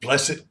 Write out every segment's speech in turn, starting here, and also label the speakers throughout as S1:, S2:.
S1: Bless it.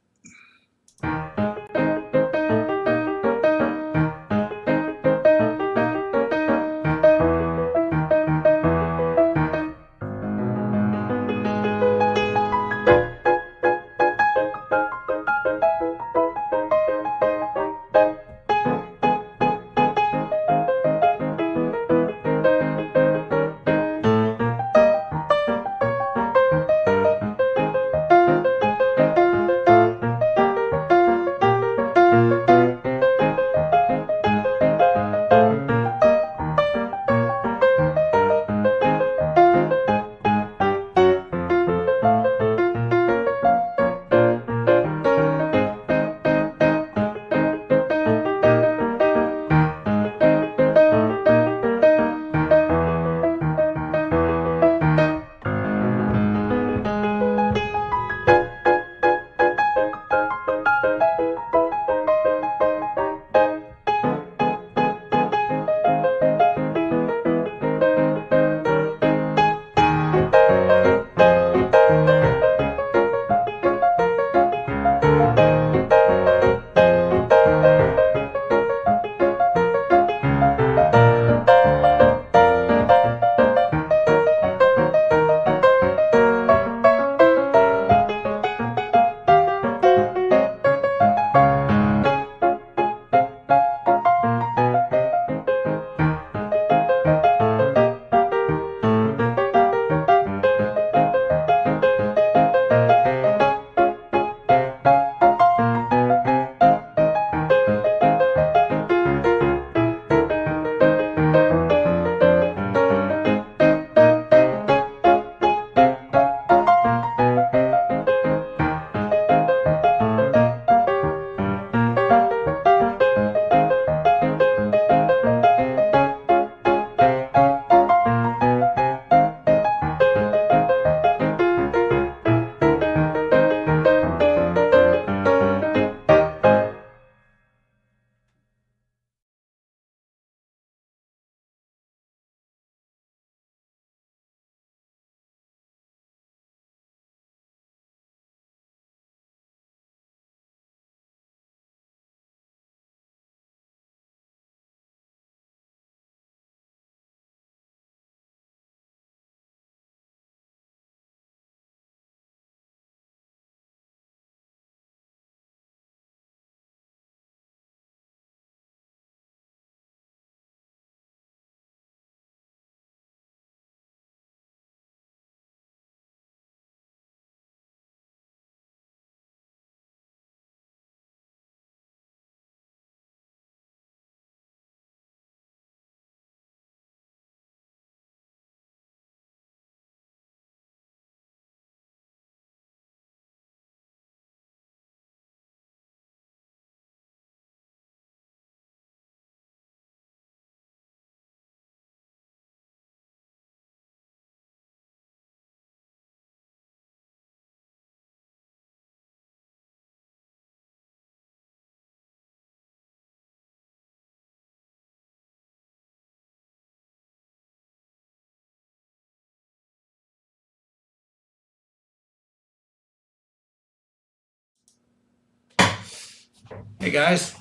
S1: Hey guys,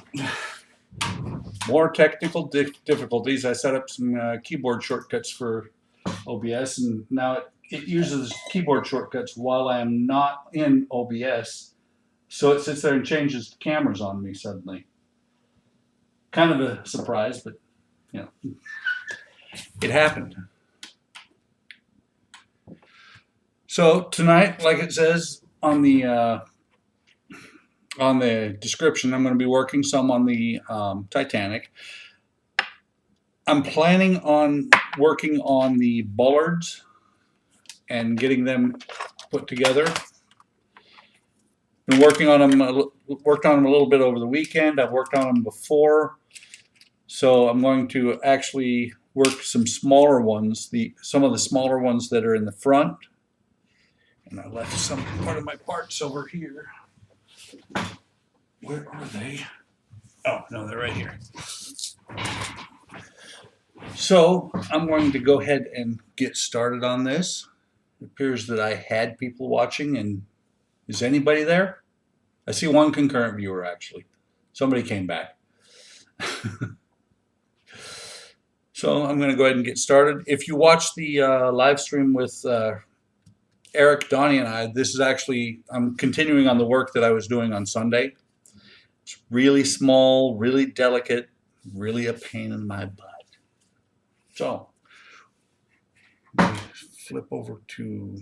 S1: more technical difficulties. I set up some keyboard shortcuts for OBS, and now it uses keyboard shortcuts while I am not in OBS. So it sits there and changes the cameras on me suddenly. Kind of a surprise, but you know, it happened. So tonight, like it says on the description, I'm going to be working some on the Titanic. I'm planning on working on the bollards and getting them put together. Been working on them, worked on them a little bit over the weekend. I've worked on them before, so I'm going to actually work some smaller ones, some of the smaller ones that are in the front. And I left some part of my parts over here. Where are they? Oh, no, they're right here. So I'm going to go ahead and get started on this. It appears that I had people watching, and is anybody there? I see one concurrent viewer actually. Somebody came back. So I'm going to go ahead and get started. If you watch the live stream with Eric, Donnie, and I, this is actually, I'm continuing on the work that I was doing on Sunday. It's really small, really delicate, really a pain in my butt. So, flip over to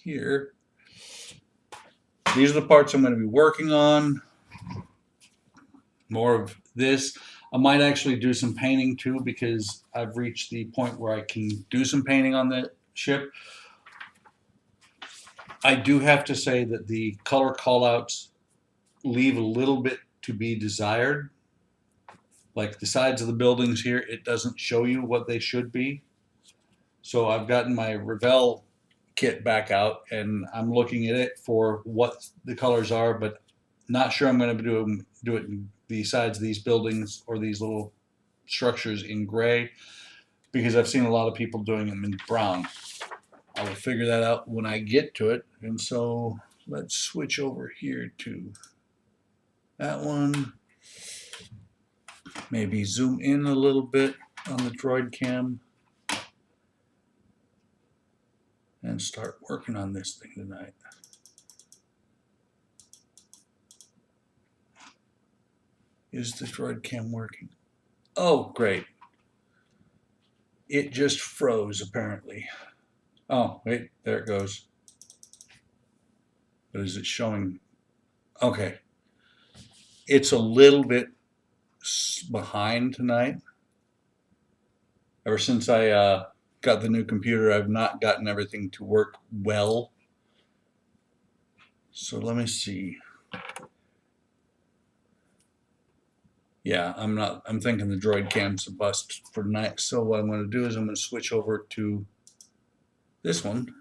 S1: here. These are the parts I'm going to be working on. More of this. I might actually do some painting too, because I've reached the point where I can do some painting on the ship. I do have to say that the color callouts leave a little bit to be desired. Like the sides of the buildings here, it doesn't show you what they should be. So I've gotten my Revell kit back out and I'm looking at it for what the colors are, but not sure I'm going to do it in the sides of these buildings or these little structures in gray, because I've seen a lot of people doing them in brown. I will figure that out when I get to it. And so let's switch over here to that one. Maybe zoom in a little bit on the Droid Cam and start working on this thing tonight. Is the Droid Cam working? Oh, great. It just froze, apparently. Oh, wait, there it goes. But is it showing? Okay. It's a little bit behind tonight. Ever since I got the new computer, I've not gotten everything to work well. So let me see. Yeah, I'm thinking the Droid Cam's a bust for tonight. So what I'm going to do is I'm going to switch over to this one.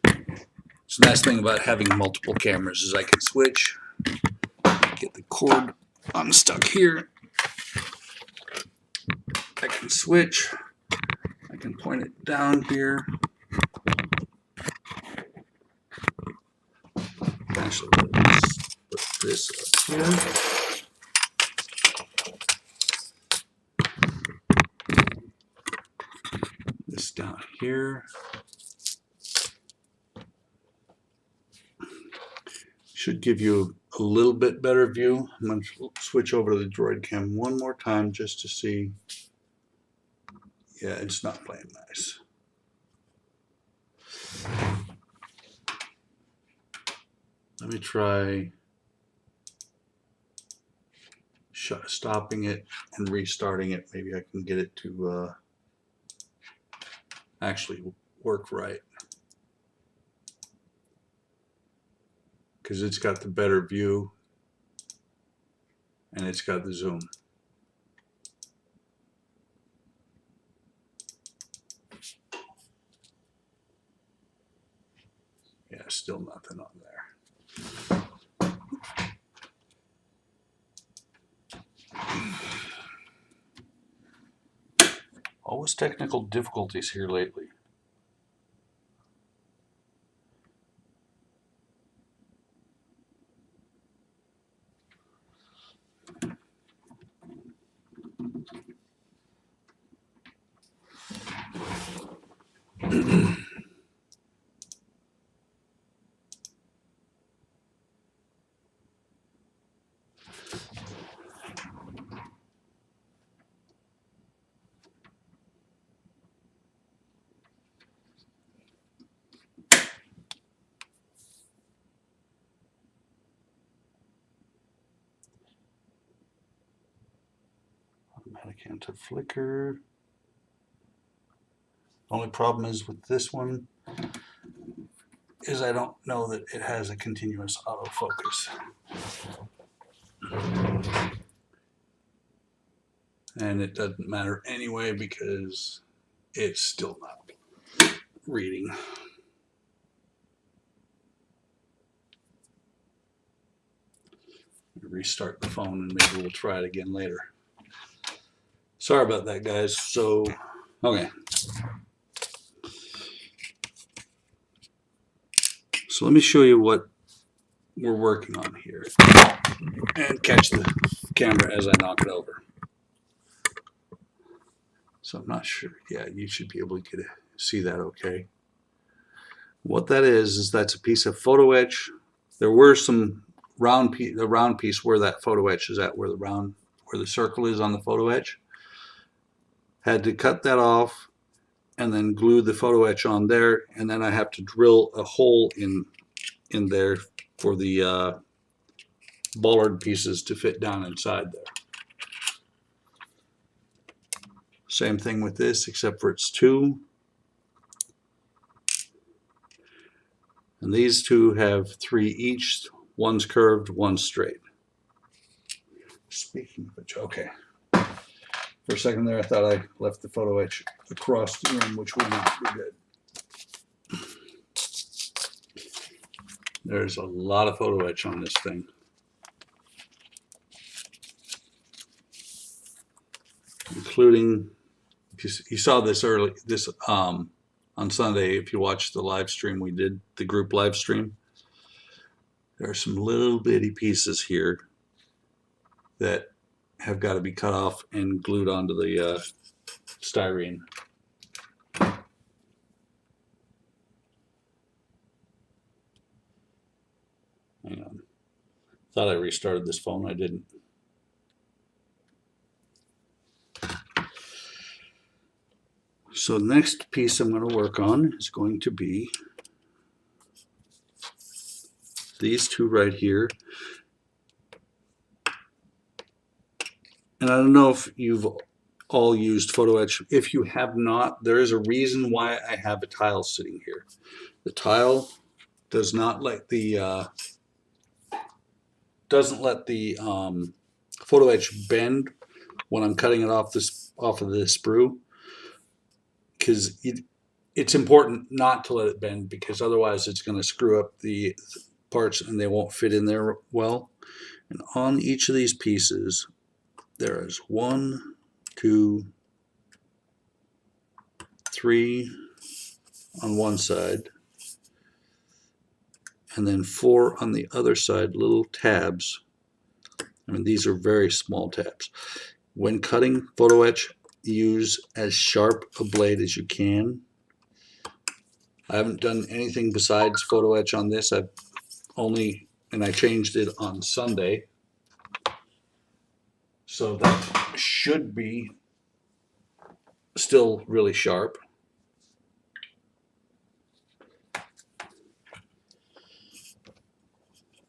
S1: It's the nice thing about having multiple cameras is I can switch, get the cord unstuck here. I can switch. I can point it down here. Actually, let's put this up here. This down here. Should give you a little bit better view. I'm going to switch over to the Droid Cam one more time just to see. Yeah, it's not playing nice. Let me try stopping it and restarting it. Maybe I can get it to actually work right. Because it's got the better view and it's got the zoom. Yeah, still nothing on there. Always technical difficulties here lately. Automatic anti-flicker. Only problem is with this one is I don't know that it has a continuous autofocus. And it doesn't matter anyway because it's still not reading. Restart the phone and maybe we'll try it again later. Sorry about that, guys. So, okay. So let me show you what we're working on here. And catch the camera as I knock it over. So I'm not sure. Yeah, you should be able to see that okay. What that is that's a piece of photo etch. There were some the round piece where that photo etch is at, where the circle is on the photo etch. Had to cut that off and then glue the photo etch on there, and then I have to drill a hole in there for the bollard pieces to fit down inside there. Same thing with this, except for it's two. And these two have three each. One's curved, one's straight. Speaking of which, okay. For a second there, I thought I left the photo etch across the room, which would not be good. There's a lot of photo etch on this thing. Including, you saw this on Sunday, if you watched the live stream we did, the group live stream. There are some little bitty pieces here that have got to be cut off and glued onto the styrene. Hang on. Thought I restarted this phone. I didn't. So the next piece I'm going to work on is going to be these two right here. And I don't know if you've all used photo etch. If you have not, there is a reason why I have a tile sitting here. The tile does not let the photo etch bend when I'm cutting it off of the sprue, because it's important not to let it bend, because otherwise it's going to screw up the parts and they won't fit in there well. And on each of these pieces there is 1, 2, 3 on one side, and then 4 on the other side, little tabs. I mean, these are very small tabs. When cutting photo etch, use as sharp a blade as you can. I haven't done anything besides photo etch on this. I changed it on Sunday. So that should be still really sharp.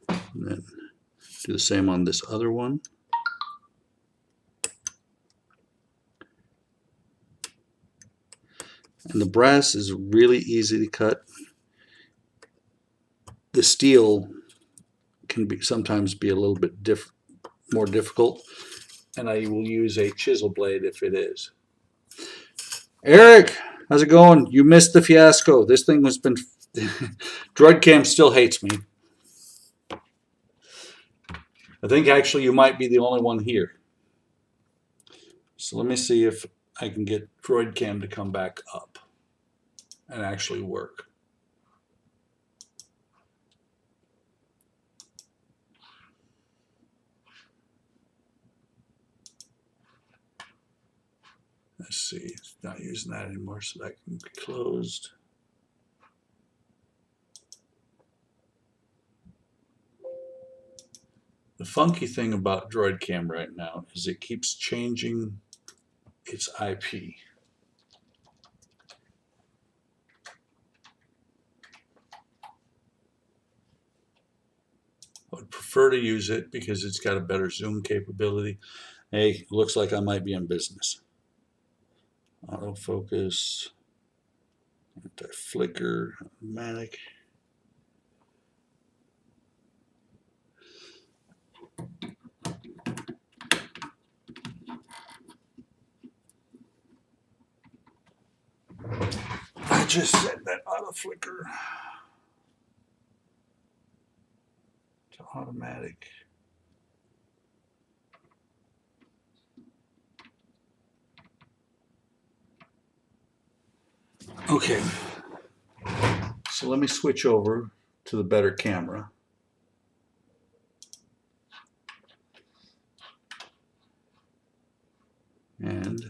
S1: And then do the same on this other one. And the brass is really easy to cut. The steel can sometimes be a little bit more difficult, and I will use a chisel blade if it is. Eric, how's it going? You missed the fiasco. This thing has been DroidCam still hates me. I think actually you might be the only one here. So let me see if I can get DroidCam to come back up and actually work. Let's see, it's not using that anymore, so that can be closed. The funky thing about DroidCam right now is it keeps changing its IP. I would prefer to use it because it's got a better zoom capability. Hey, looks like I might be in business. Autofocus, anti-flicker, automatic. I just set that auto flicker to automatic. Okay, so let me switch over to the better camera. And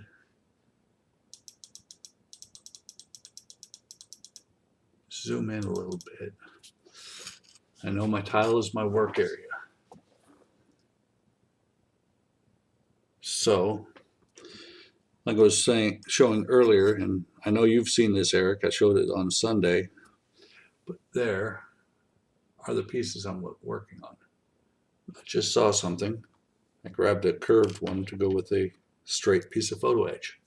S1: zoom in a little bit. I know my tile is my work area. So, like I was showing earlier, and I know you've seen this, Eric, I showed it on Sunday, but there are the pieces I'm working on. I just saw something. I grabbed a curved one to go with a straight piece of photo etch.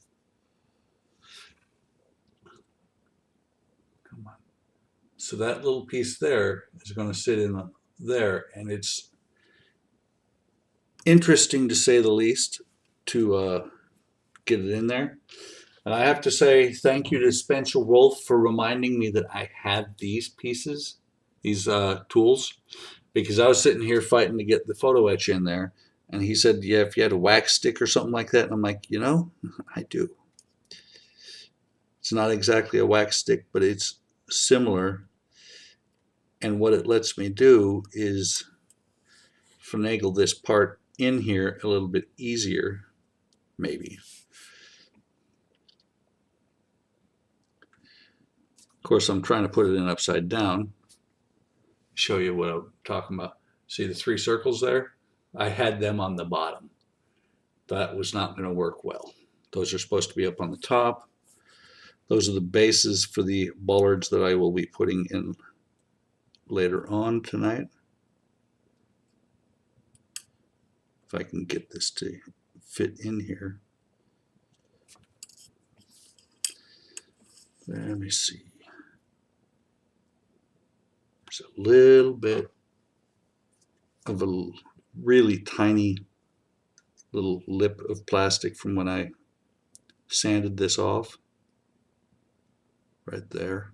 S1: Come on. So that little piece there is going to sit in there, and it's interesting to say the least to get it in there. And I have to say thank you to Spencer Wolf for reminding me that I had these pieces, these tools, because I was sitting here fighting to get the photo etch in there. And he said, yeah, if you had a wax stick or something like that. And I'm like, you know, I do. It's not exactly a wax stick, but it's similar. And what it lets me do is finagle this part in here a little bit easier, maybe. Of course, I'm trying to put it in upside down. Show you what I'm talking about. See the three circles there? I had them on the bottom. That was not going to work well. Those are supposed to be up on the top. Those are the bases for the bollards that I will be putting in later on tonight. If I can get this to fit in here. Let me see. There's a little bit of a really tiny little lip of plastic from when I sanded this off. Right there.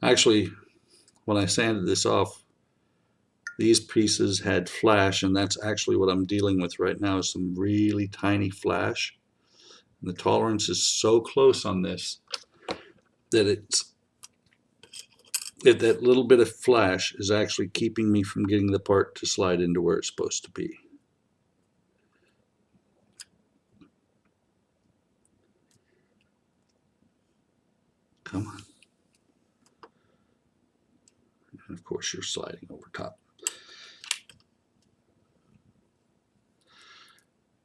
S1: Actually, when I sanded this off, these pieces had flash, and that's actually what I'm dealing with right now, is some really tiny flash. And the tolerance is so close on this that that little bit of flash is actually keeping me from getting the part to slide into where it's supposed to be. Come on. And of course, you're sliding over top.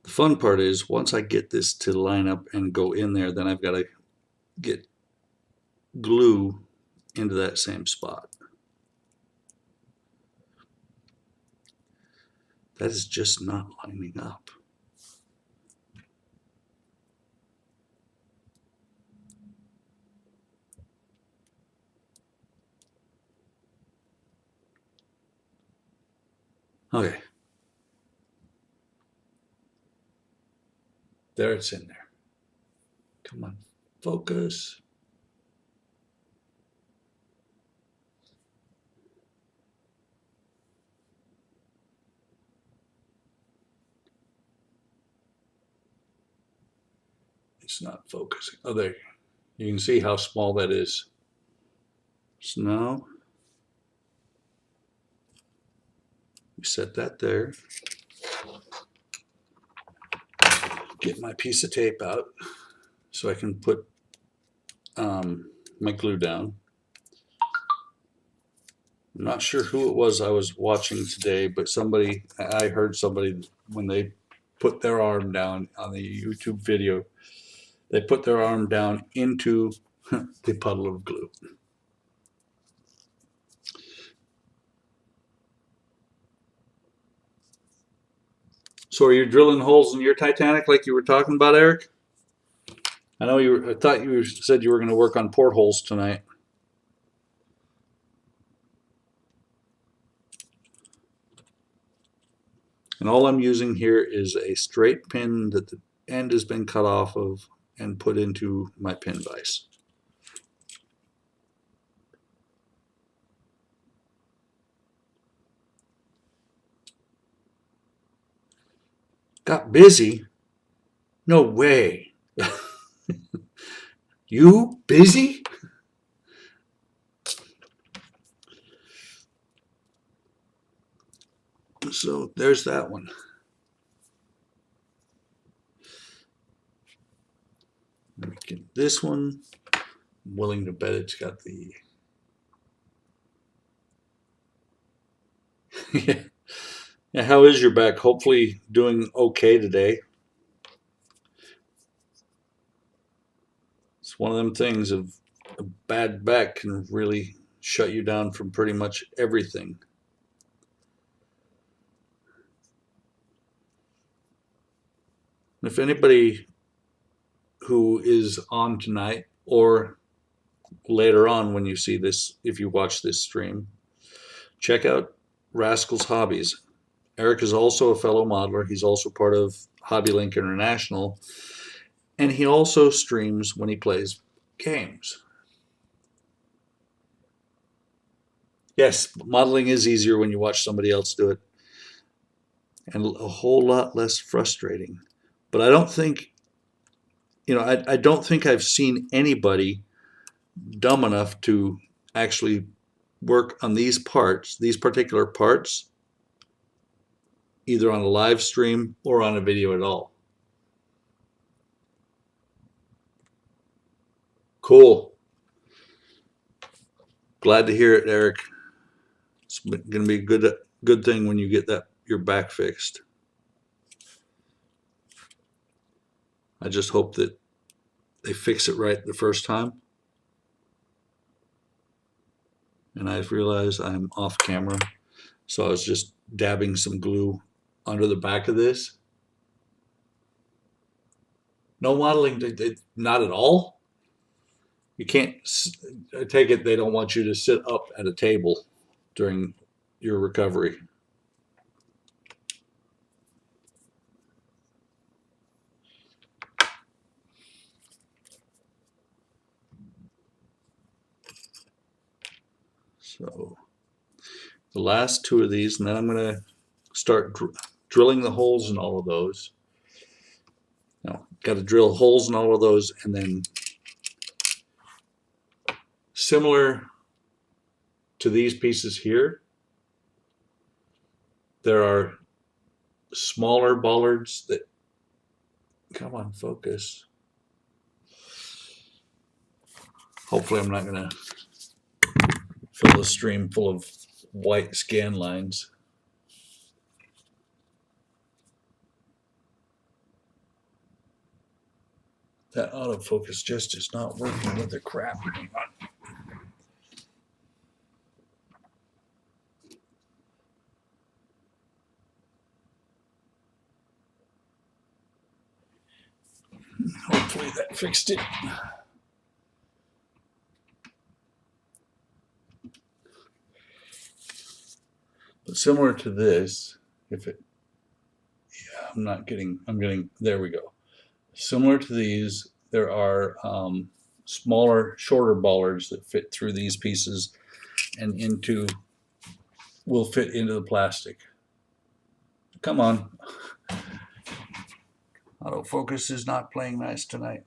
S1: The fun part is once I get this to line up and go in there, then I've got to get glue into that same spot. That is just not lining up. Okay. There, it's in there. Come on, focus. It's not focusing. Oh, there. You can see how small that is. So now, we set that there. Get my piece of tape out so I can put my glue down. I'm not sure who it was I was watching today, but I heard somebody, when they put their arm down on the YouTube video, they put their arm down into the puddle of glue. So are you drilling holes in your Titanic like you were talking about, Eric? I know I thought you said you were going to work on portholes tonight. And all I'm using here is a straight pin that the end has been cut off of and put into my pin vise. Got busy? No way. You busy? So there's that one. Let me get this one. I'm willing to bet it's got the yeah. Yeah, how is your back? Hopefully doing okay today. It's one of them things of a bad back can really shut you down from pretty much everything. If anybody who is on tonight or later on when you see this, if you watch this stream, check out Rascal's Hobbies. Eric is also a fellow modeler. He's also part of Hobby Link International, and he also streams when he plays games. Yes, modeling is easier when you watch somebody else do it, and a whole lot less frustrating. But I don't think, I don't think I've seen anybody dumb enough to actually work on these parts, these particular parts, either on a live stream or on a video at all. Cool. Glad to hear it, Eric. It's going to be a good thing when you get your back fixed. I just hope that they fix it right the first time. And I realize I'm off camera, so I was just dabbing some glue under the back of this. No modeling, not at all. You can't, I take it they don't want you to sit up at a table during your recovery. So the last two of these, and then I'm going to start drilling the holes in all of those. Now, got to drill holes in all of those, and then similar to these pieces here, there are smaller bollards that, come on, focus. Hopefully I'm not going to fill the stream full of white scan lines. That autofocus just is not working with the crap. Hang on. Hopefully that fixed it. But similar to this, I'm getting, there we go. Similar to these, there are smaller, shorter bollards that fit through these pieces and will fit into the plastic. Come on. Autofocus is not playing nice tonight.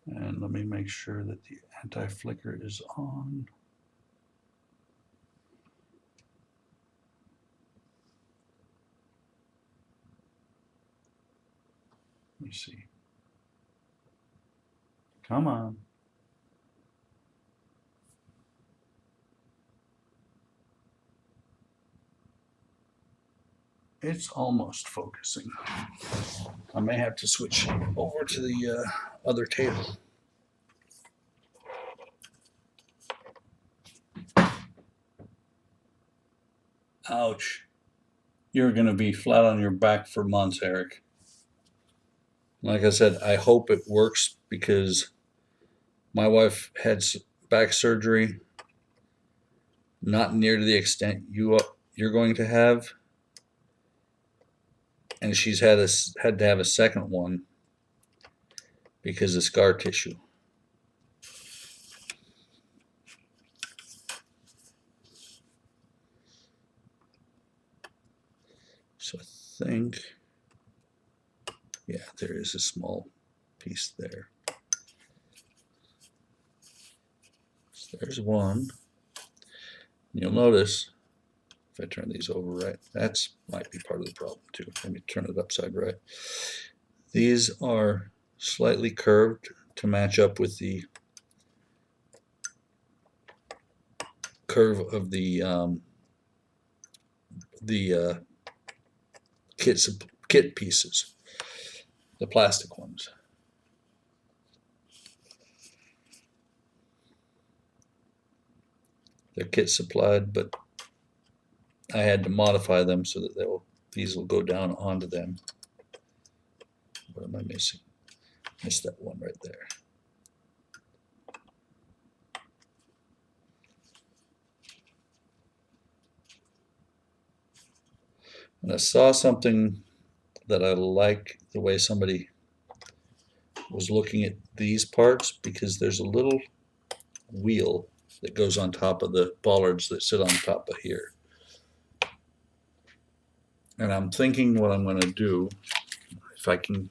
S1: And let me make sure that the anti-flicker is on. Let me see. Come on. It's almost focusing. I may have to switch over to the other table. Ouch. You're going to be flat on your back for months, Eric. Like I said, I hope it works because my wife had back surgery, not near to the extent you're going to have, and she's had to have a second one because of scar tissue. So I think, yeah, there is a small piece there. So there's one. You'll notice if I turn these over right, that's might be part of the problem too. Let me turn it upside right. These are slightly curved to match up with the curve of the kit pieces, the plastic ones. They're kit supplied, but I had to modify them so that these will go down onto them. What am I missing? Missed that one right there. And I saw something that I like the way somebody was looking at these parts, because there's a little wheel that goes on top of the bollards that sit on top of here. And I'm thinking what I'm going to do, if I can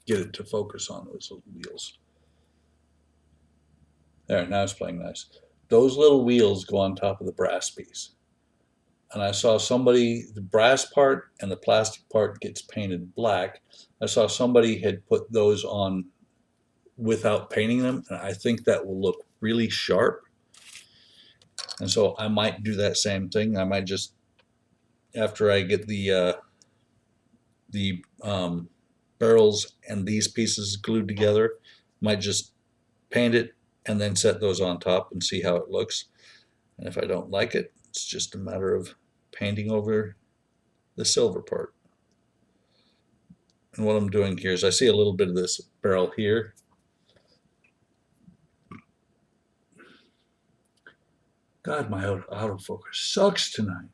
S1: get it to focus on those little wheels. There, now it's playing nice. Those little wheels go on top of the brass piece. And I saw somebody, the brass part and the plastic part gets painted black. I saw somebody had put those on without painting them, and I think that will look really sharp. And so I might do that same thing. I might just, after I get the barrels and these pieces glued together, might just paint it and then set those on top and see how it looks. And if I don't like it, it's just a matter of painting over the silver part. And what I'm doing here is I see a little bit of this barrel here. God, my autofocus sucks tonight.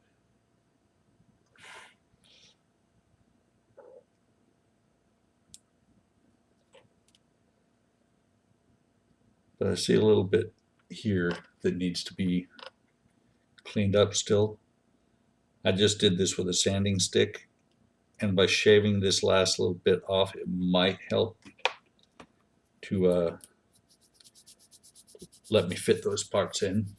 S1: But I see a little bit here that needs to be cleaned up still. I just did this with a sanding stick, and by shaving this last little bit off, it might help to let me fit those parts in.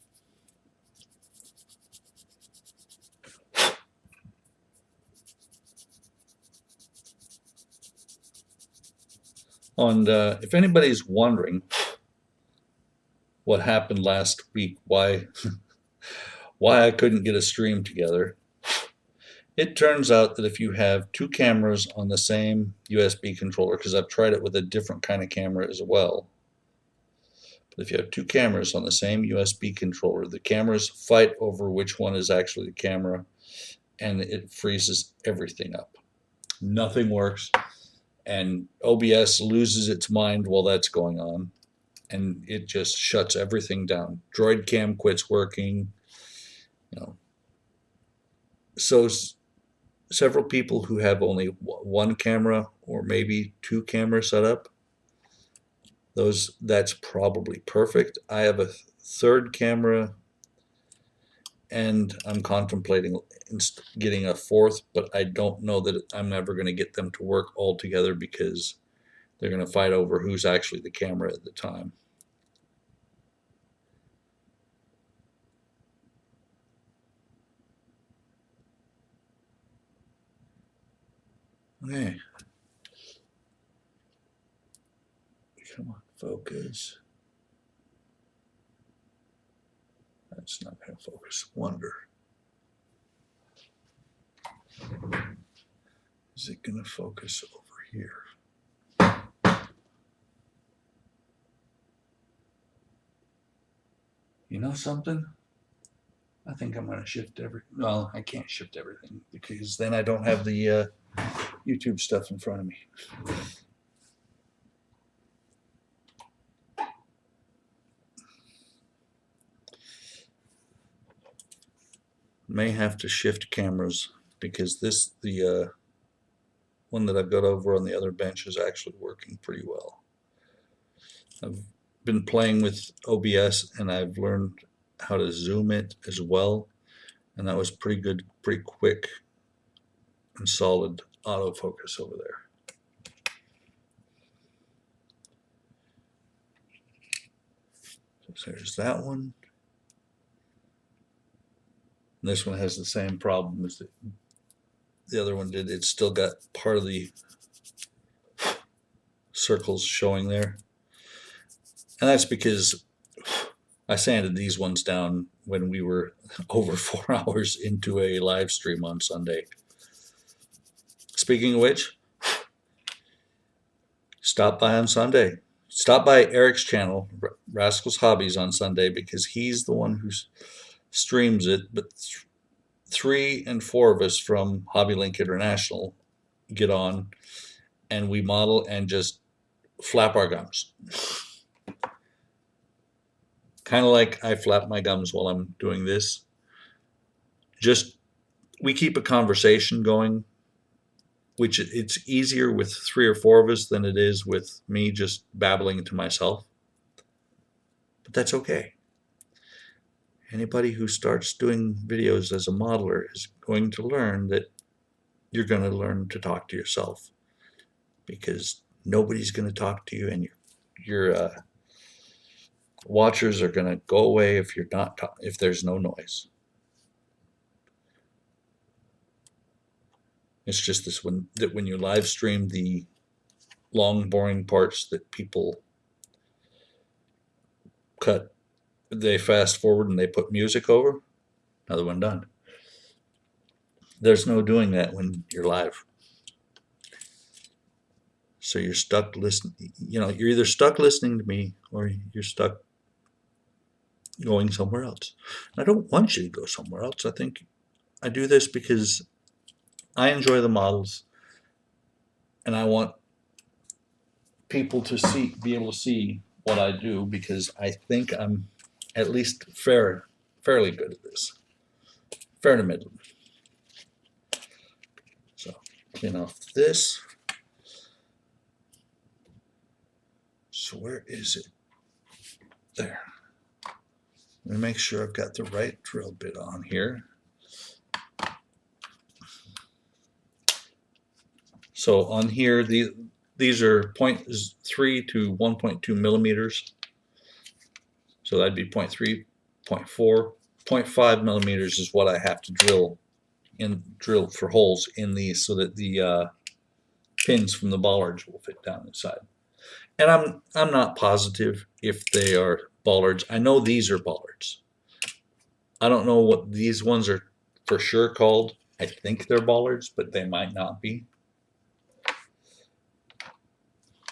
S1: And if anybody's wondering what happened last week, why I couldn't get a stream together, it turns out that if you have two cameras on the same USB controller, because I've tried it with a different kind of camera as well, but if you have two cameras on the same USB controller, the cameras fight over which one is actually the camera, and it freezes everything up. Nothing works, and OBS loses its mind while that's going on, and it just shuts everything down. Droid Cam quits working. So several people who have only one camera or maybe two cameras set up, that's probably perfect. I have a third camera, and I'm contemplating getting a fourth, but I don't know that I'm never going to get them to work all together, because they're going to fight over who's actually the camera at the time. Okay. Come on, focus. That's not going to focus. Wonder. Is it going to focus over here? You know something? I think I'm going to shift well, I can't shift everything, because then I don't have the YouTube stuff in front of me. May have to shift cameras, because the one that I've got over on the other bench is actually working pretty well. I've been playing with OBS, and I've learned how to zoom it as well, and that was pretty good, pretty quick and solid autofocus over there. So there's that one. And this one has the same problem as the other one did. It's still got part of the circles showing there. And that's because I sanded these ones down when we were over 4 hours into a live stream on Sunday. Speaking of which, stop by on Sunday. Stop by Eric's channel, Rascals Hobbies, on Sunday, because he's the one who streams it. But 3 and 4 of us from Hobby Link International get on, and we model and just flap our gums. Kind of like I flap my gums while I'm doing this. Just, we keep a conversation going, which it's easier with 3 or 4 of us than it is with me just babbling to myself. But that's okay. Anybody who starts doing videos as a modeler is going to learn that you're going to learn to talk to yourself, because nobody's going to talk to you, and your watchers are going to go away if you're not if there's no noise. It's just this one, that when you live stream the long boring parts that people cut, they fast forward and they put music over. Another one done. There's no doing that when you're live. So you're stuck listening. You're either stuck listening to me or you're stuck going somewhere else. I don't want you to go somewhere else. I think I do this because I enjoy the models, and I want people to be able to see what I do, because I think I'm at least fairly good at this. Fair to middle. So, clean off this. So where is it? There. Let me make sure I've got the right drill bit on here. So on here, these are 0.3 to 1.2 millimeters. So that'd be 0.3, 0.4, 0.5 millimeters is what I have to drill for holes in these, so that the pins from the bollards will fit down inside. And I'm not positive if they are bollards. I know these are bollards. I don't know what these ones are for sure called. I think they're bollards, but they might not be.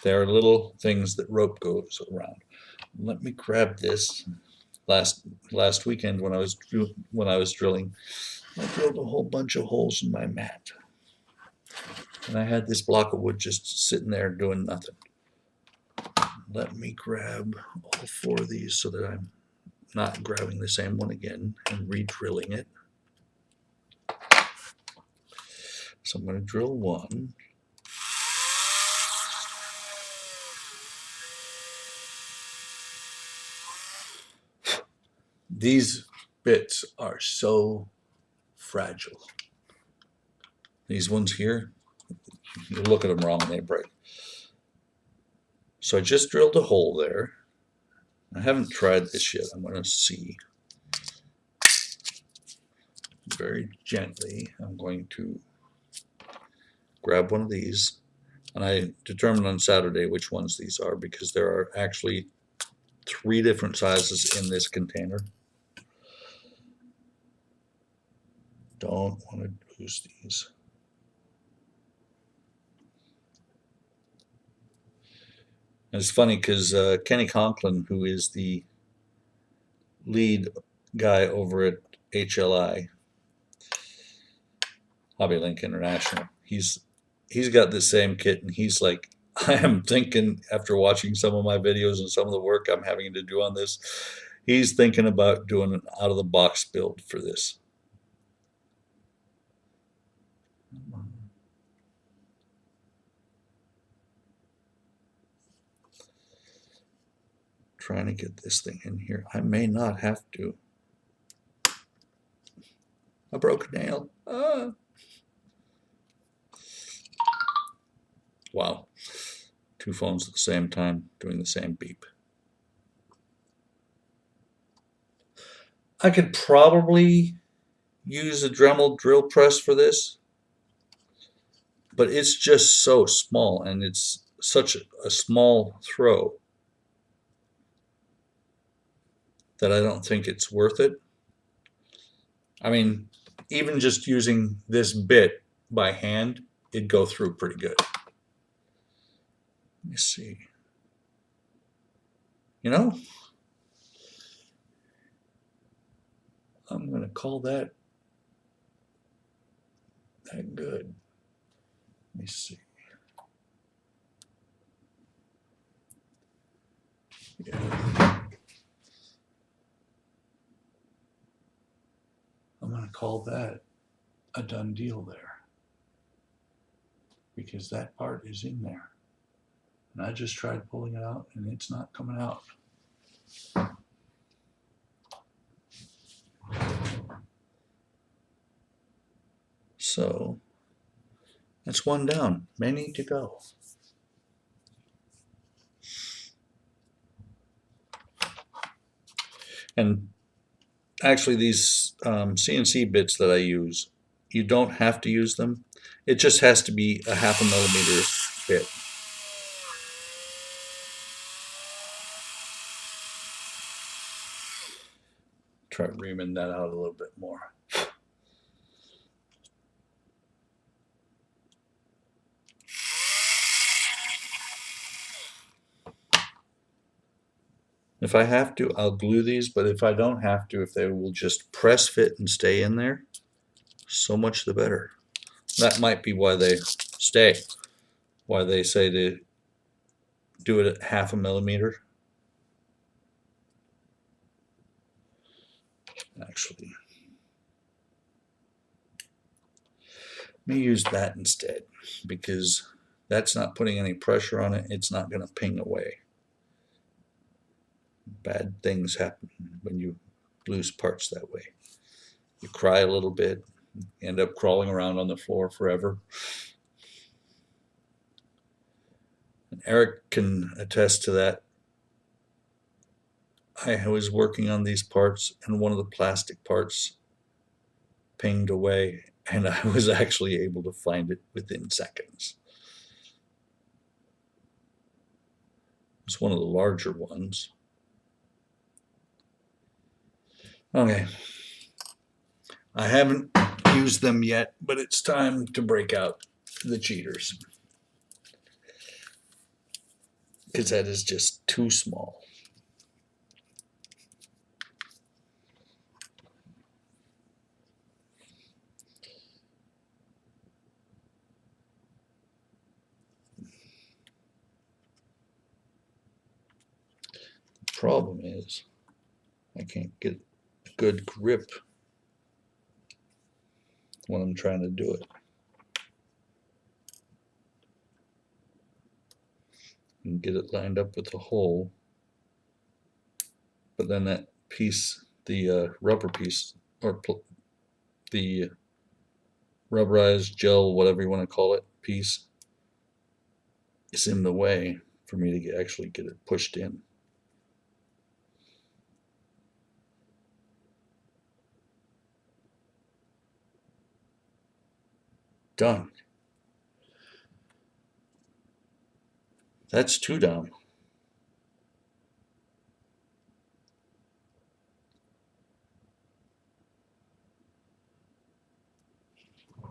S1: There are little things that rope goes around. Let me grab this. Last weekend when I was drilling, I drilled a whole bunch of holes in my mat, and I had this block of wood just sitting there doing nothing. Let me grab all 4 of these so that I'm not grabbing the same one again and re-drilling it. So I'm going to drill one. These bits are so fragile. These ones here, you look at them wrong and they break. So I just drilled a hole there. I haven't tried this yet. I'm going to see. Very gently, I'm going to grab one of these. And I determined on Saturday which ones these are, because there are actually 3 different sizes in this container. Don't want to lose these. And it's funny because Kenny Conklin, who is the lead guy over at HLI, Hobby Link International, he's got the same kit, and he's like, I am thinking, after watching some of my videos and some of the work I'm having to do on this, he's thinking about doing an out-of-the-box build for this. Trying to get this thing in here. I may not have to. I broke a nail. Ah. Wow. 2 phones at the same time doing the same beep. I could probably
S2: use a Dremel drill press for this, but it's just so small and it's such a small throw that I don't think it's worth it. I mean, even just using this bit by hand, it'd go through pretty good. Let me see. You know, I'm going to call that good. Let me see. Yeah. I'm going to call that a done deal there, because that part is in there. And I just tried pulling it out and it's not coming out. So that's one down, many to go. And actually these CNC bits that I use, you don't have to use them. It just has to be a 0.5 millimeter bit. Try reaming that out a little bit more. If I have to, I'll glue these, but if I don't have to, if they will just press fit and stay in there, so much the better. That might be why they stay, why they say to do it at 0.5 millimeter. Actually, let me use that instead, because that's not putting any pressure on it. It's not going to ping away. Bad things happen when you lose parts that way. You cry a little bit, end up crawling around on the floor forever. And Eric can attest to that. I was working on these parts and one of the plastic parts pinged away, and I was actually able to find it within seconds. It's one of the larger ones. Okay. I haven't used them yet, but it's time to break out the cheaters, because that is just too small. The problem is I can't get a good grip when I'm trying to do it. And get it lined up with the hole, but then that piece, the rubber piece, or the rubberized gel, whatever you want to call it, piece, is in the way for me to actually get it pushed in. Done. That's 2 down.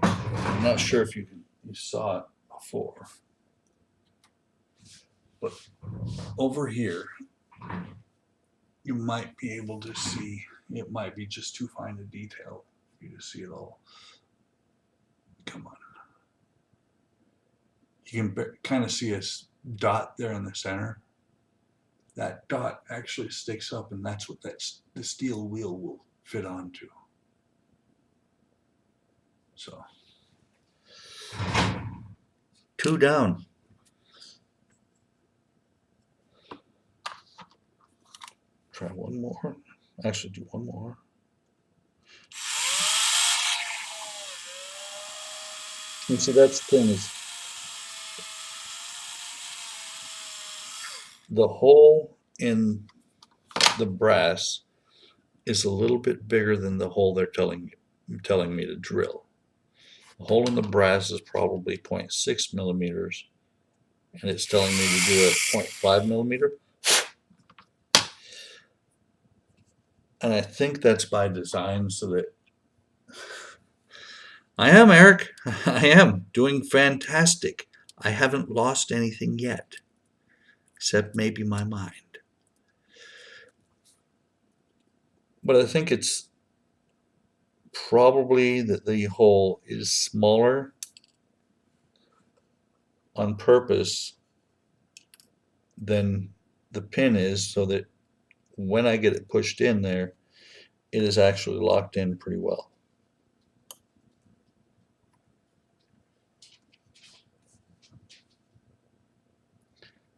S2: I'm not sure if you saw it before, but over here you might be able to see, it might be just too fine a detail for you to see it all. Come on. You can kind of see a dot there in the center. That dot actually sticks up, and that's what the steel wheel will fit onto. So 2 down. Try one more. Actually, do one more. And see, that's the thing, is the hole in the brass is a little bit bigger than the hole they're telling telling me to drill. The hole in the brass is probably 0.6 millimeters, and it's telling me to do a 0.5 millimeter. And I think that's by design so that I am, Eric. I am doing fantastic. I haven't lost anything yet, except maybe my mind. But I think it's probably that the hole is smaller on purpose than the pin is, so that when I get it pushed in there, it is actually locked in pretty well.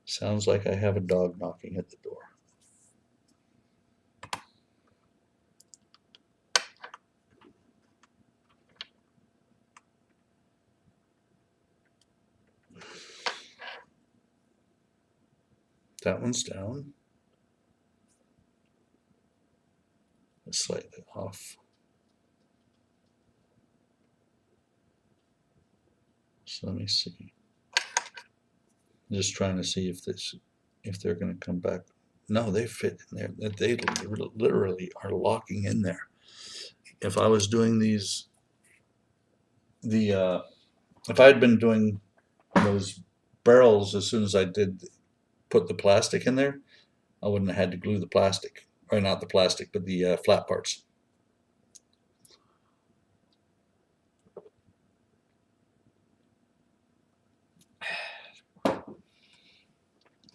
S2: Sounds like I have a dog knocking at the door. That one's down. It's slightly off. So let me see. I'm just trying to see if they're going to come back. No, they fit in there. They literally are locking in there. If I was doing these, if I had been doing those barrels as soon as I did put the plastic in there, I wouldn't have had to glue the plastic, or not the plastic, but the flat parts.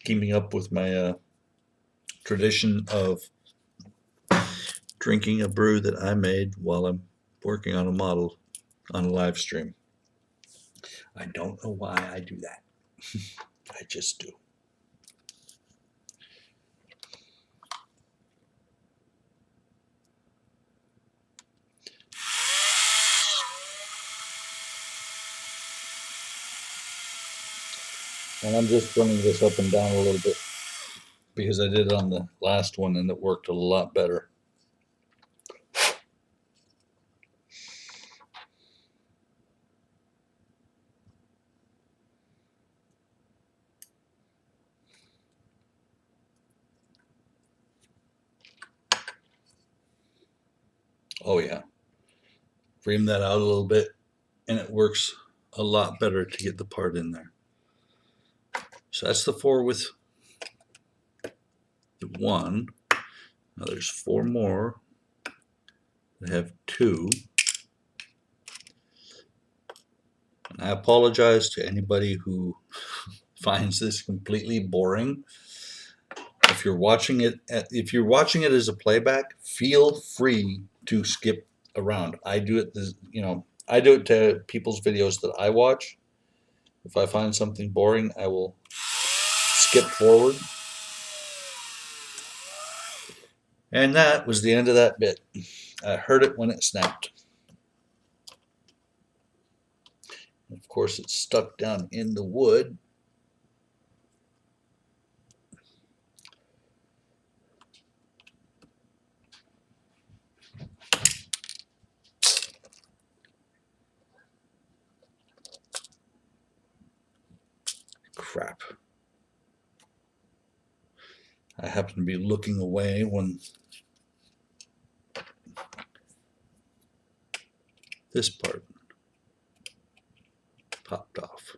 S2: Keeping up with my tradition of drinking a brew that I made while I'm working on a model on a live stream. I don't know why I do that. I just do. And I'm just running this up and down a little bit because I did it on the last one and it worked a lot better. Oh yeah. Frame that out a little bit and it works a lot better to get the part in there. So that's the 4 with the 1. Now there's 4 more. I have 2. And I apologize to anybody who finds this completely boring. If you're watching it as a playback, feel free to skip around. I do it, I do it to people's videos that I watch. If I find something boring, I will skip forward. And that was the end of that bit. I heard it when it snapped. Of course, it's stuck down in the wood. Crap. I happen to be looking away when this part popped off.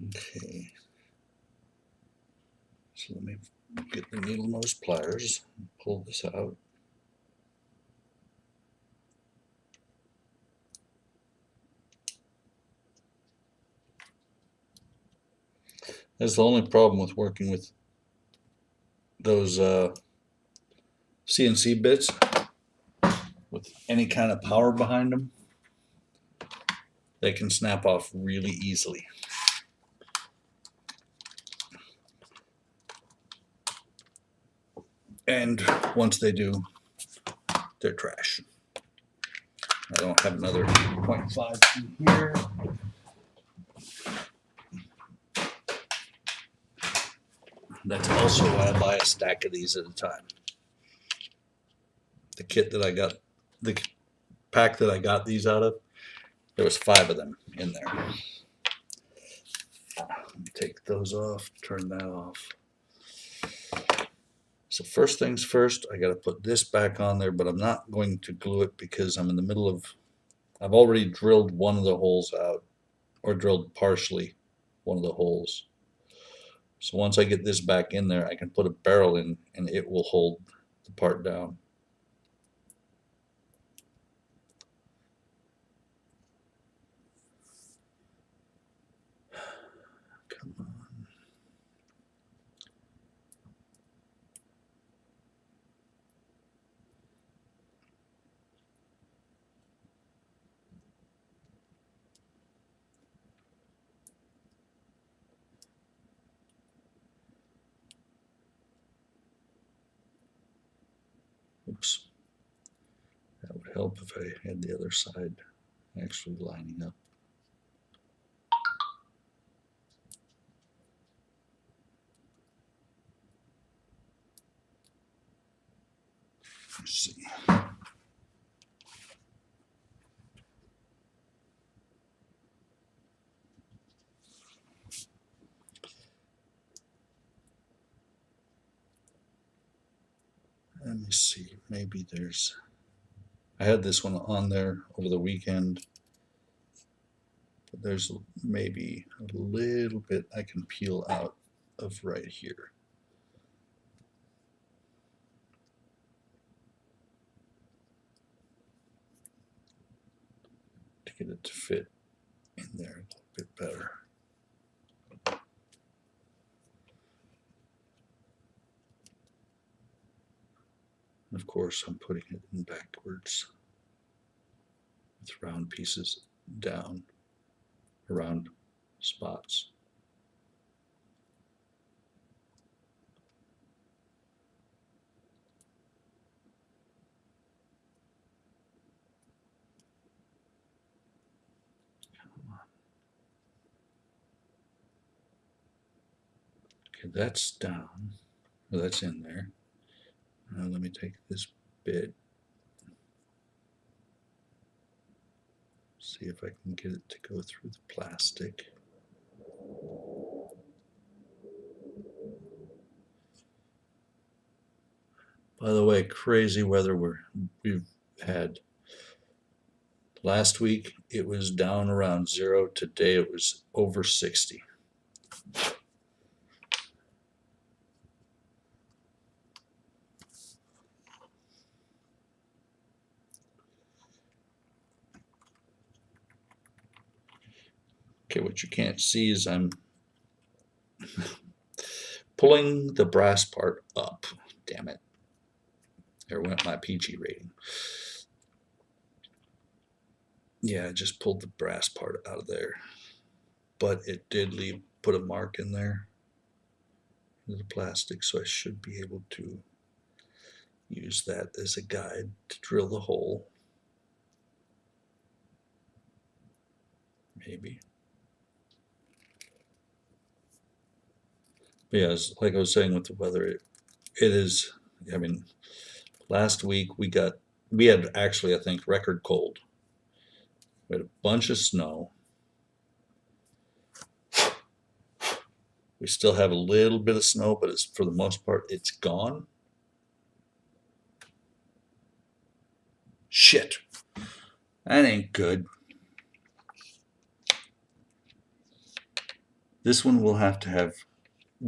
S2: Okay. So let me get the needle nose pliers and pull this out. That's the only problem with working with those CNC bits with any kind of power behind them. They can snap off really easily. And once they do, they're trash. I don't have another 0.5 in here. That's also why I buy a stack of these at a time. the kit that I got, the pack that I got these out of, there was 5 of them in there. Take those off, turn that off. So first things first, I got to put this back on there, but I'm not going to glue it because I'm in the middle of, I've already drilled one of the holes out, or drilled partially one of the holes. So once I get this back in there, I can put a barrel in and it will hold the part down. Come on. Oops. That would help if I had the other side actually lining up. Let's see. Let me see, maybe there's, I had this one on there over the weekend, but there's maybe a little bit I can peel out of right here. To get it to fit in there a little bit better. And of course, I'm putting it in backwards with round pieces down around spots. Okay, that's down. Well, that's in there. Now let me take this bit. See if I can get it to go through the plastic. By the way, crazy weather we've had. Last week it was down around 0. Today it was over 60. Okay, what you can't see is I'm pulling the brass part up. Damn it. There went my PG rating. Yeah, I just pulled the brass part out of there. But it did put a mark in there in the plastic, so I should be able to use that as a guide to drill the hole. Maybe. But yeah, like I was saying with the weather, it is, I mean, last week we had actually, I think, record cold. We had a bunch of snow. We still have a little bit of snow, but it's, for the most part, it's gone. Shit. That ain't good. This one will have to have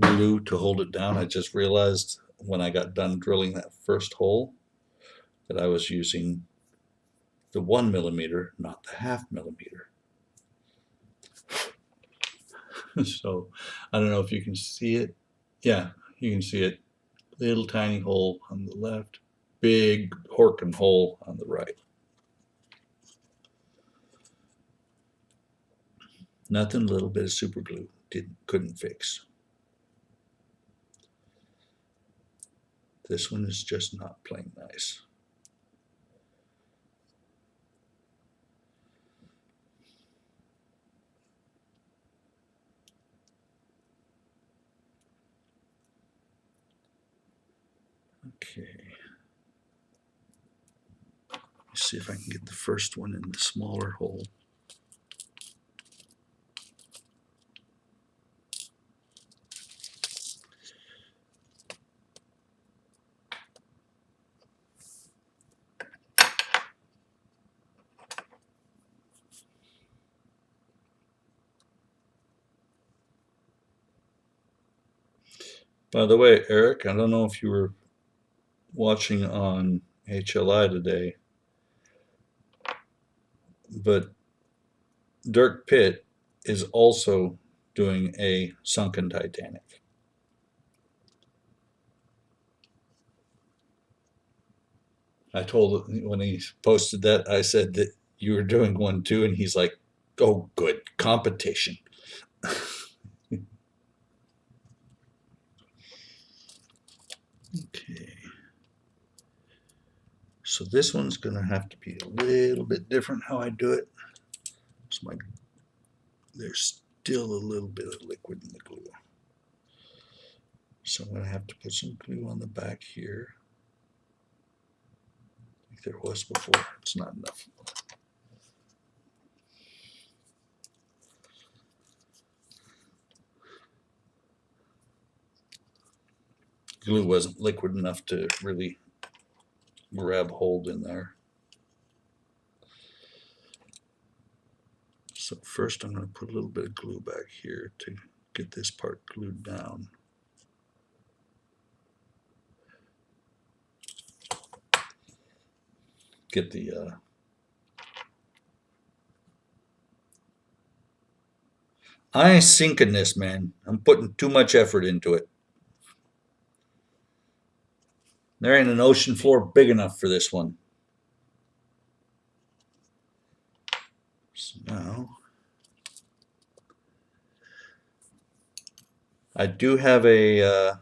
S2: glue to hold it down. I just realized when I got done drilling that first hole that I was using the 1 millimeter, not the 0.5 millimeter. So I don't know if you can see it. Yeah, you can see it. Little tiny hole on the left, big Horkin hole on the right. Nothing, a little bit of super glue couldn't fix. This one is just not playing nice. Okay. see if I can get the first one in the smaller hole. By the way, Eric, I don't know if you were watching on HLI today, but Dirk Pitt is also doing a sunken Titanic. I told him when he posted that, I said that you were doing one too, and he's like, "Oh, good competition." Okay. So this one's going to have to be a little bit different how I do it. So there's still a little bit of liquid in the glue. So I'm going to have to put some glue on the back here. Like there was before. It's not enough. Glue wasn't liquid enough to really grab hold in there. So first I'm going to put a little bit of glue back here to get this part glued down. Get the I ain't sinking this, man. I'm putting too much effort into it. There ain't an ocean floor big enough for this one. So now I do have a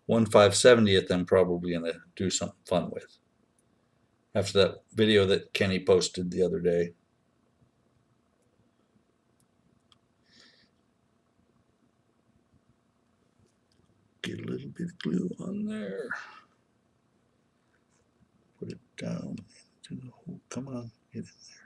S2: 1/570th I'm probably going to do something fun with. After that video that Kenny posted the other day. Get a little bit of glue on there. Put it down into the hole. Come on, get in there.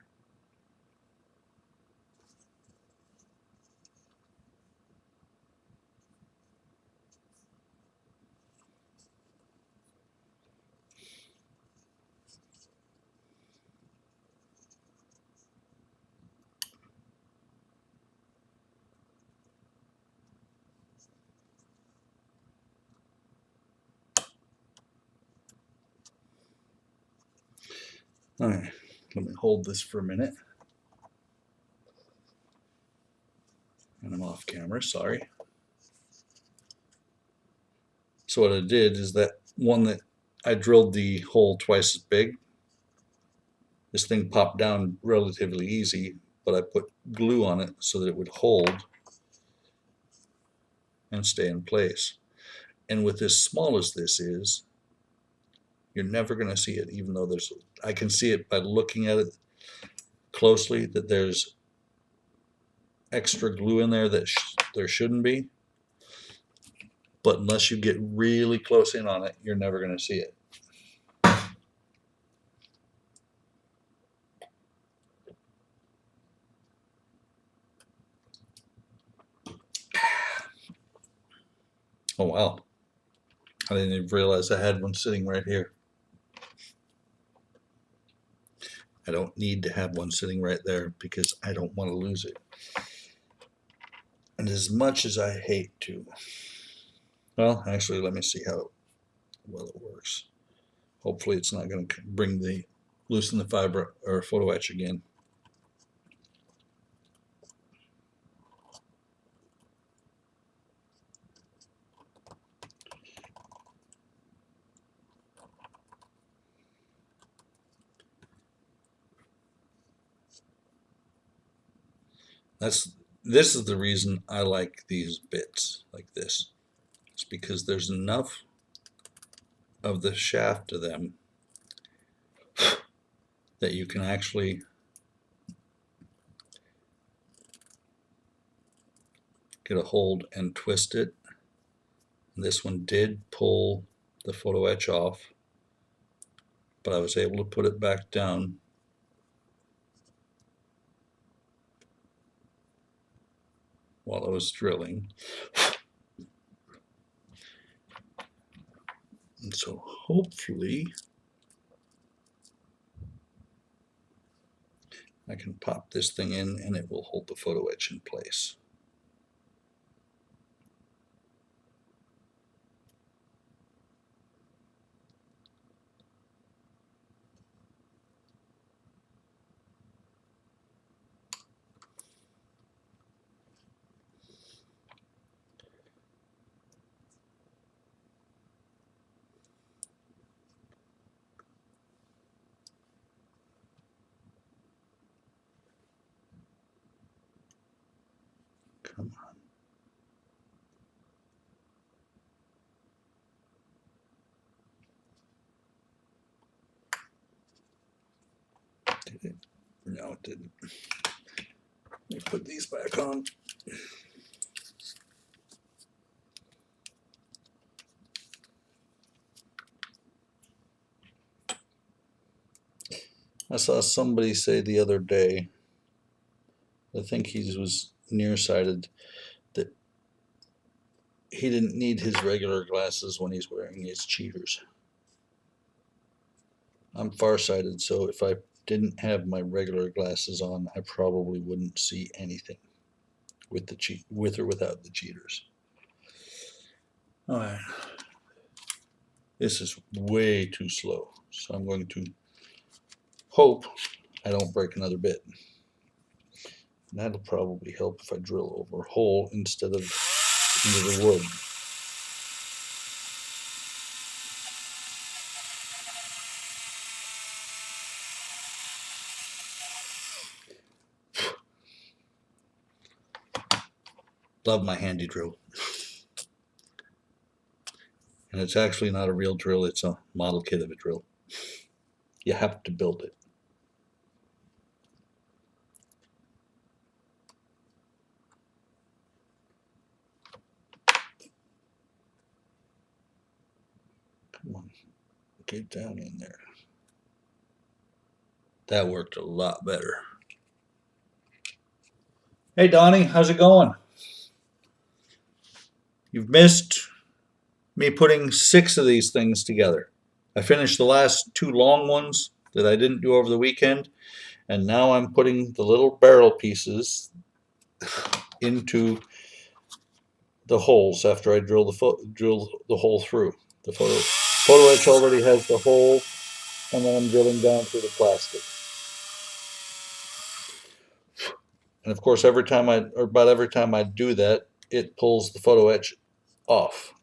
S2: All right, let me hold this for a minute. And I'm off camera, sorry. So what I did is that one that I drilled the hole twice as big. This thing popped down relatively easy, but I put glue on it so that it would hold and stay in place. And with as small as this is, you're never going to see it, even though I can see it by looking at it closely that there's extra glue in there that there shouldn't be. But unless you get really close in on it, you're never going to see it. Oh wow, I didn't even realize I had one sitting right here. I don't need to have one sitting right there because I don't want to lose it. And as much as I hate to, well, actually, let me see how well it works. Hopefully it's not going to loosen the fiber or photo etch again. This is the reason I like these bits like this. It's because there's enough of the shaft to them that you can actually get a hold and twist it. And this one did pull the photo etch off, but I was able to put it back down while I was drilling. And so hopefully I can pop this thing in and it will hold the photo etch in place. Come on. Did it? No, it didn't. Let me put these back on. I saw somebody say the other day, I think he was nearsighted, that he didn't need his regular glasses when he's wearing his cheaters. I'm farsighted, so if I didn't have my regular glasses on, I probably wouldn't see anything with or without the cheaters. All right. This is way too slow, so I'm going to hope I don't break another bit. And that'll probably help if I drill over a hole instead of into the wood. Love my handy drill. And it's actually not a real drill, it's a model kit of a drill. You have to build it. Come on, get down in there. That worked a lot better. Hey Donnie, how's it going? You've missed me putting 6 of these things together. I finished the last 2 long ones that I didn't do over the weekend, and now I'm putting the little barrel pieces into the holes after I drill the hole through. The photo etch already has the hole, and then I'm drilling down through the plastic. And of course, about every time I do that, it pulls the photo etch off.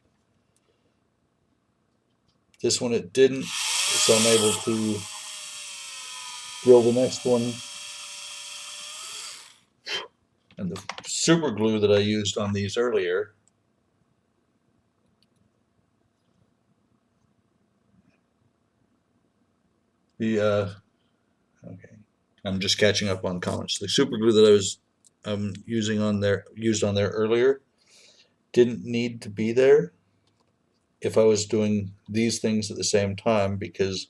S2: This one it didn't, so I'm able to drill the next one. And the super glue that I used on these earlier okay, I'm just catching up on comments. The super glue that I was used on there earlier didn't need to be there if I was doing these things at the same time, because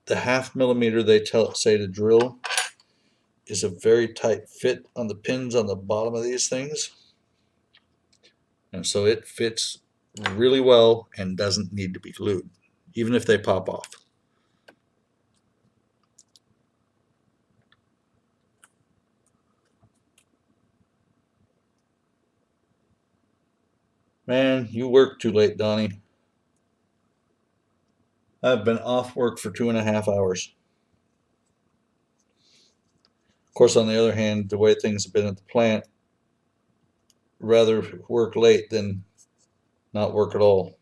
S2: the 1/2 millimeter they say to drill is a very tight fit on the pins on the bottom of these things, and so it fits really well and doesn't need to be glued, even if they pop off. Man, you work too late, Donnie. I've been off work for 2.5 hours. Of course, on the other hand, the way things have been at the plant, rather work late than not work at all.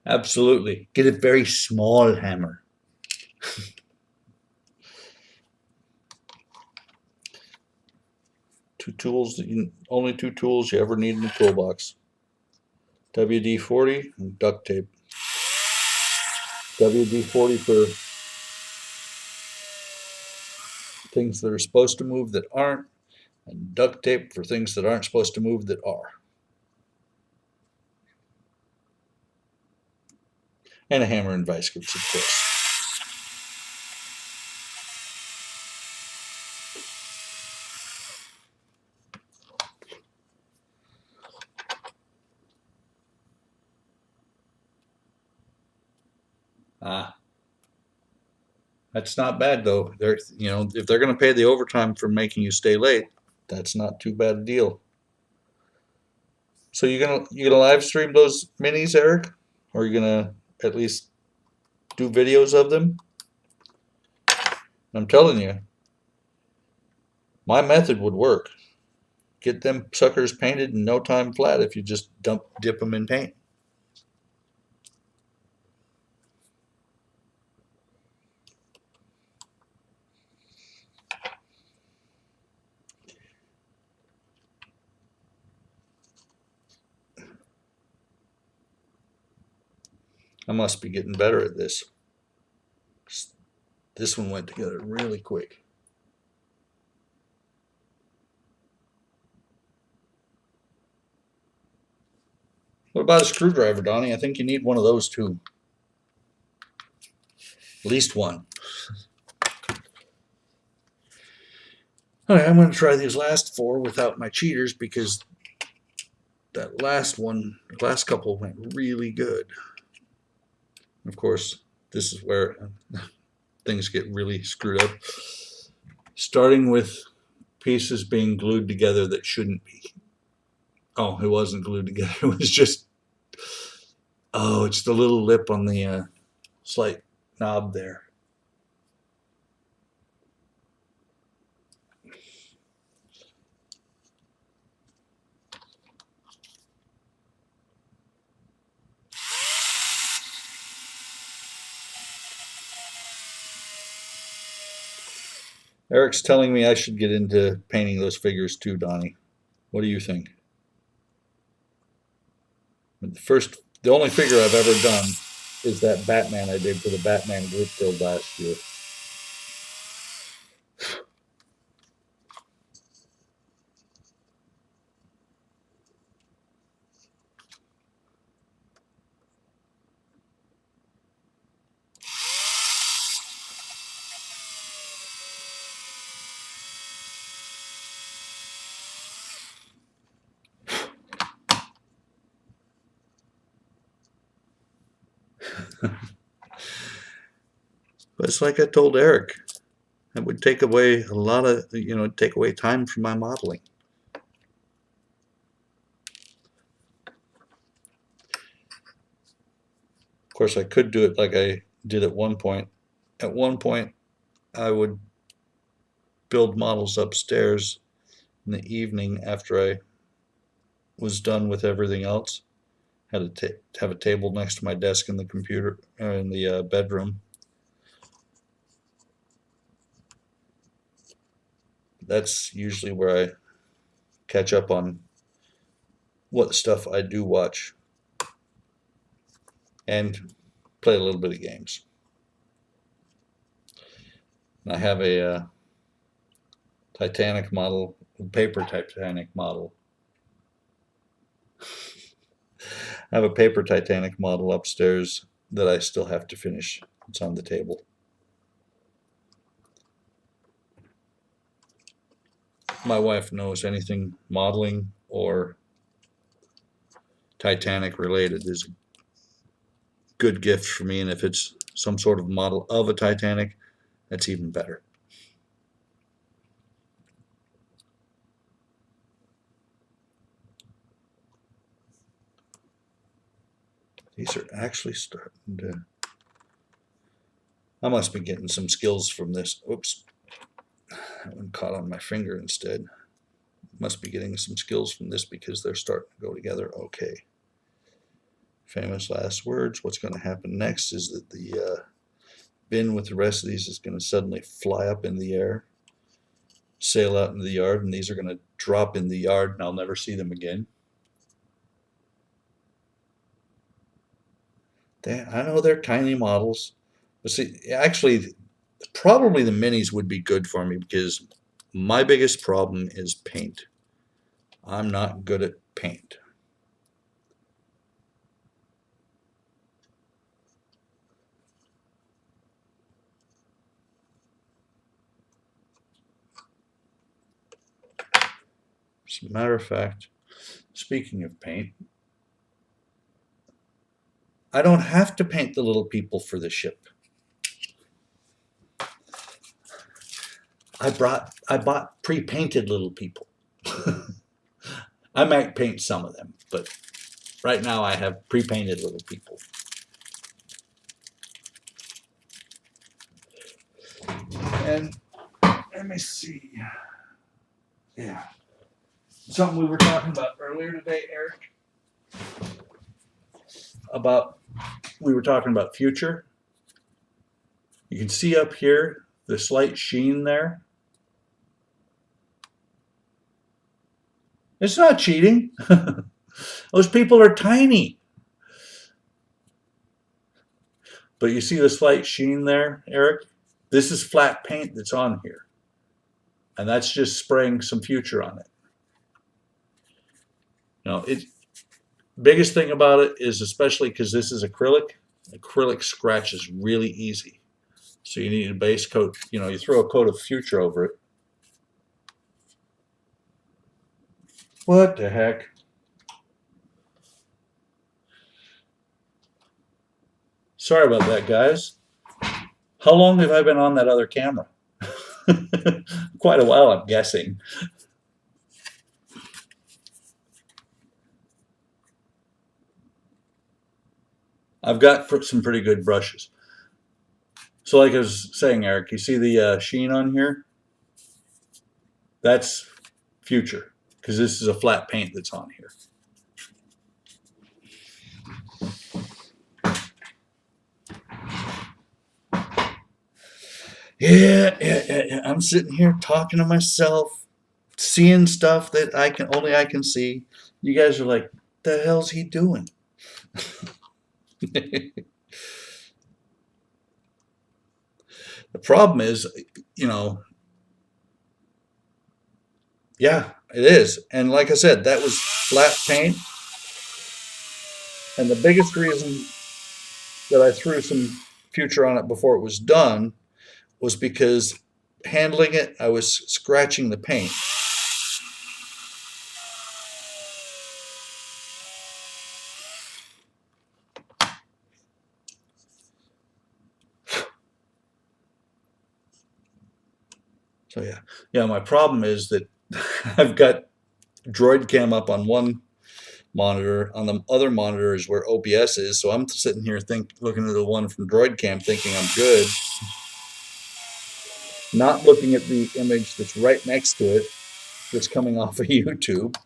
S2: Absolutely. Get a very small hammer. Only 2 tools you ever need in the toolbox. WD-40 and duct tape. WD-40 for things that are supposed to move that aren't, and duct tape for things that aren't supposed to move that are. And a hammer and vice grips, of course. Ah, that's not bad though. They're, if they're going to pay the overtime for making you stay late, that's not too bad a deal. So you gonna live stream those minis, Eric? Or are you gonna at least do videos of them? I'm telling you, my method would work. Get them suckers painted in no time flat if you just dip them in paint. I must be getting better at this. This one went together really quick. What about a screwdriver, Donnie? I think you need one of those too. At least one. All right, I'm going to try these last 4 without my cheaters because that last couple went really good. Of course, this is where things get really screwed up. Starting with pieces being glued together that shouldn't be. Oh, it wasn't glued together. It was just, it's the little lip on the slight knob there. Eric's telling me I should get into painting those figures too, Donnie. What do you think? The only figure I've ever done is that Batman I did for the Batman group build last year. But it's like I told Eric, it would take away a lot of, take away time from my modeling. Of course, I could do it like I did at one point. At one point, I would build models upstairs in the evening after I was done with everything else. Had to have a table next to my desk in the computer in the bedroom. That's usually where I catch up on what stuff I do watch and play a little bit of games. I have a Titanic model, paper Titanic model. I have a paper Titanic model upstairs that I still have to finish. It's on the table. My wife knows anything modeling or Titanic related is a good gift for me, and if it's some sort of model of a Titanic, that's even better. These are actually starting to... I must be getting some skills from this. Oops. That one caught on my finger instead. Must be getting some skills from this because they're starting to go together. Okay. Famous last words. What's going to happen next is that the bin with the rest of these is going to suddenly fly up in the air, sail out into the yard, and these are going to drop in the yard and I'll never see them again. I know they're tiny models, but see, actually, Probably the minis would be good for me because my biggest problem is paint. I'm not good at paint. As a matter of fact, speaking of paint, I don't have to paint the little people for the ship. I bought pre-painted little people. I might paint some of them, but right now I have pre-painted little people. And let me see. Yeah. Something we were talking about earlier today, Eric. We were talking about future. You can see up here the slight sheen there. It's not cheating. Those people are tiny. But you see the slight sheen there, Eric? This is flat paint that's on here. And that's just spraying some future on it. Biggest thing about it is, especially because this is acrylic scratches really easy. So you need a base coat, you throw a coat of future over it. What the heck? Sorry about that, guys. How long have I been on that other camera? Quite a while, I'm guessing. I've got some pretty good brushes. So like I was saying, Eric, you see the sheen on here? That's future, because this is a flat paint that's on here. Yeah. I'm sitting here talking to myself, seeing stuff that I can see. You guys are like, the hell's he doing? The problem is, yeah, it is. And like I said, that was flat paint. And the biggest reason that I threw some future on it before it was done was because handling it, I was scratching the paint. So yeah, my problem is that I've got Droid Cam up on one monitor. On the other monitor is where OBS is. So I'm sitting here looking at the one from Droid Cam thinking I'm good. Not looking at the image that's right next to it that's coming off of YouTube.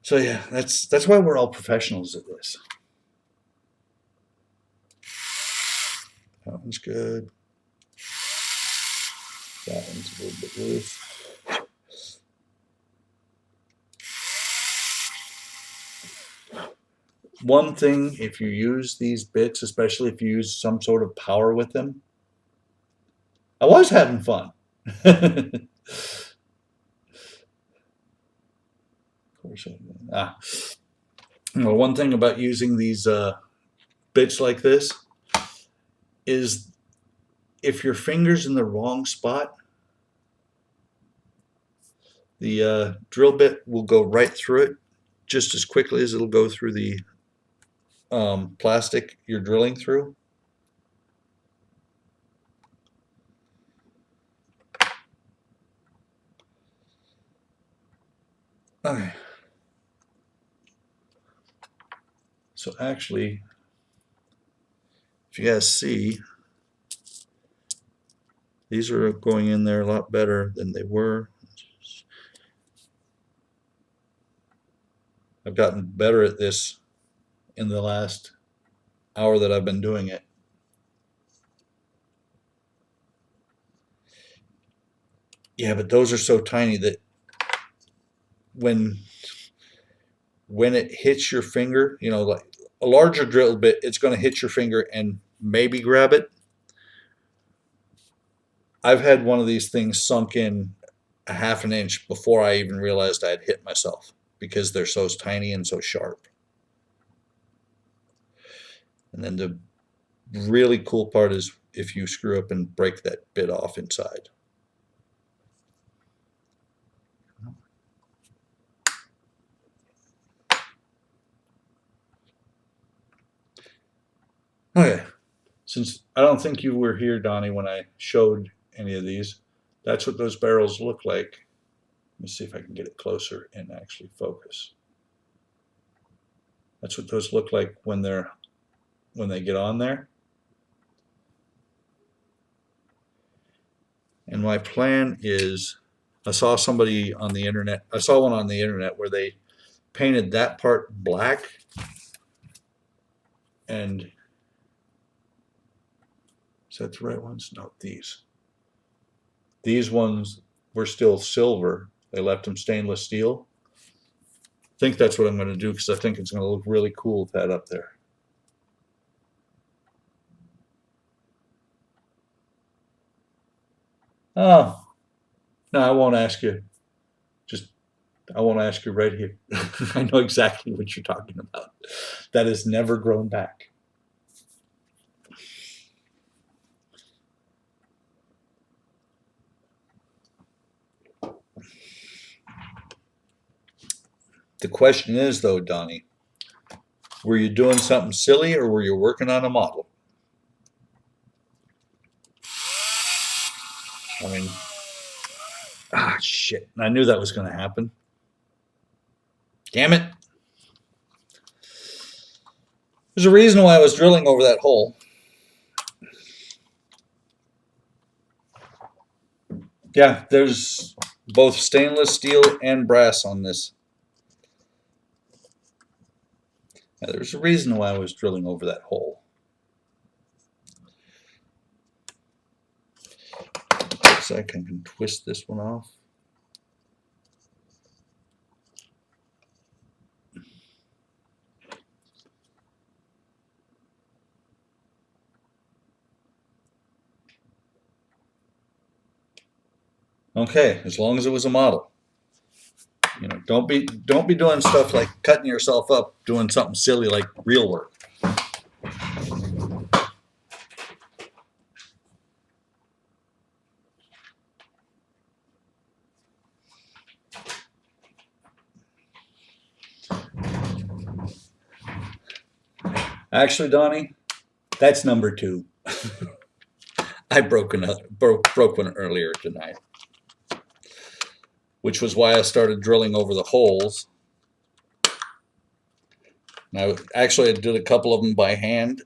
S2: So yeah, that's why we're all professionals at this. That one's good. That one's a little bit loose. One thing, if you use these bits, especially if you use some sort of power with them, I was having fun. One thing about using these bits like this is if your finger's in the wrong spot, the drill bit will go right through it just as quickly as it'll go through the plastic you're drilling through. Okay. So actually, if you guys see, these are going in there a lot better than they were. I've gotten better at this in the last hour that I've been doing it. Yeah, but those are so tiny that when it hits your finger, like a larger drill bit, it's going to hit your finger and maybe grab it. I've had one of these things sunk in a half an inch before I even realized I had hit myself because they're so tiny and so sharp. And then the really cool part is if you screw up and break that bit off inside. Okay, since I don't think you were here, Donnie, when I showed any of these, that's what those barrels look like. Let me see if I can get it closer and actually focus. That's what those look like when they get on there. And my plan is, I saw somebody on the internet, I saw one on the internet where they painted that part black and, is that the right ones? No, these. These ones were still silver. They left them stainless steel. I think that's what I'm going to do because I think it's going to look really cool with that up there. Oh, no, I won't ask you. I won't ask you right here. I know exactly what you're talking about. That has never grown back. The question is, though, Donnie, were you doing something silly or were you working on a model? I mean, shit. I knew that was going to happen. Damn it. There's a reason why I was drilling over that hole. Yeah, there's both stainless steel and brass on this. Yeah, there's a reason why I was drilling over that hole. Looks like I can twist this one off. Okay, as long as it was a model. You know, don't be doing stuff like cutting yourself up, doing something silly like real work. Actually, Donnie, that's number 2. I broke one earlier tonight, which was why I started drilling over the holes. Now, actually, I did a couple of them by hand.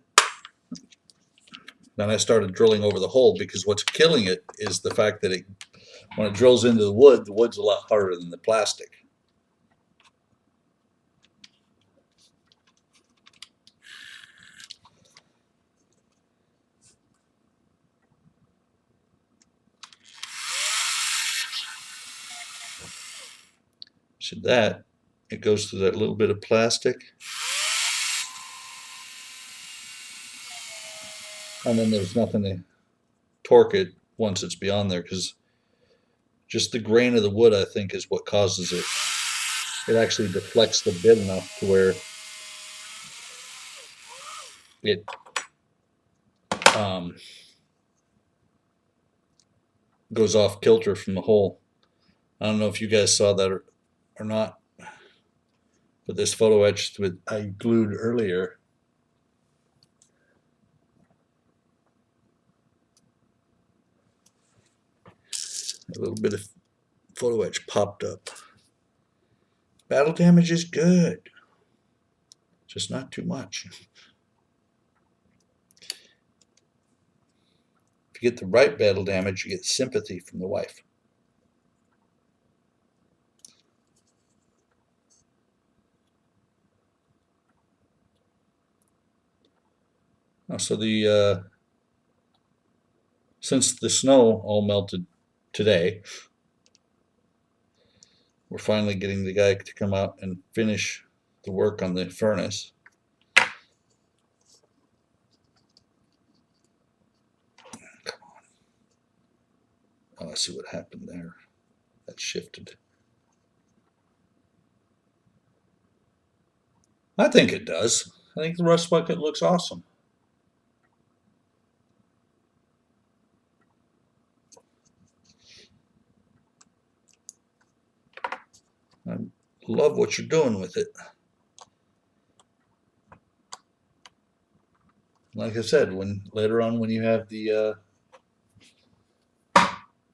S2: Then I started drilling over the hole because what's killing it is the fact that when it drills into the wood's a lot harder than the plastic. So that, it goes through that little bit of plastic. And then there's nothing to torque it once it's beyond there because just the grain of the wood, I think, is what causes it. It actually deflects the bit enough to where it goes off kilter from the hole. I don't know if you guys saw that or not, but this photo etch that I glued earlier, a little bit of photo etch popped up. Battle damage is good, just not too much. If you get the right battle damage, you get sympathy from the wife. So since the snow all melted today, we're finally getting the guy to come out and finish the work on the furnace. Come on. Oh, I see what happened there. That shifted. I think it does. I think the rust bucket looks awesome. I love what you're doing with it. Like I said, when later on when you have the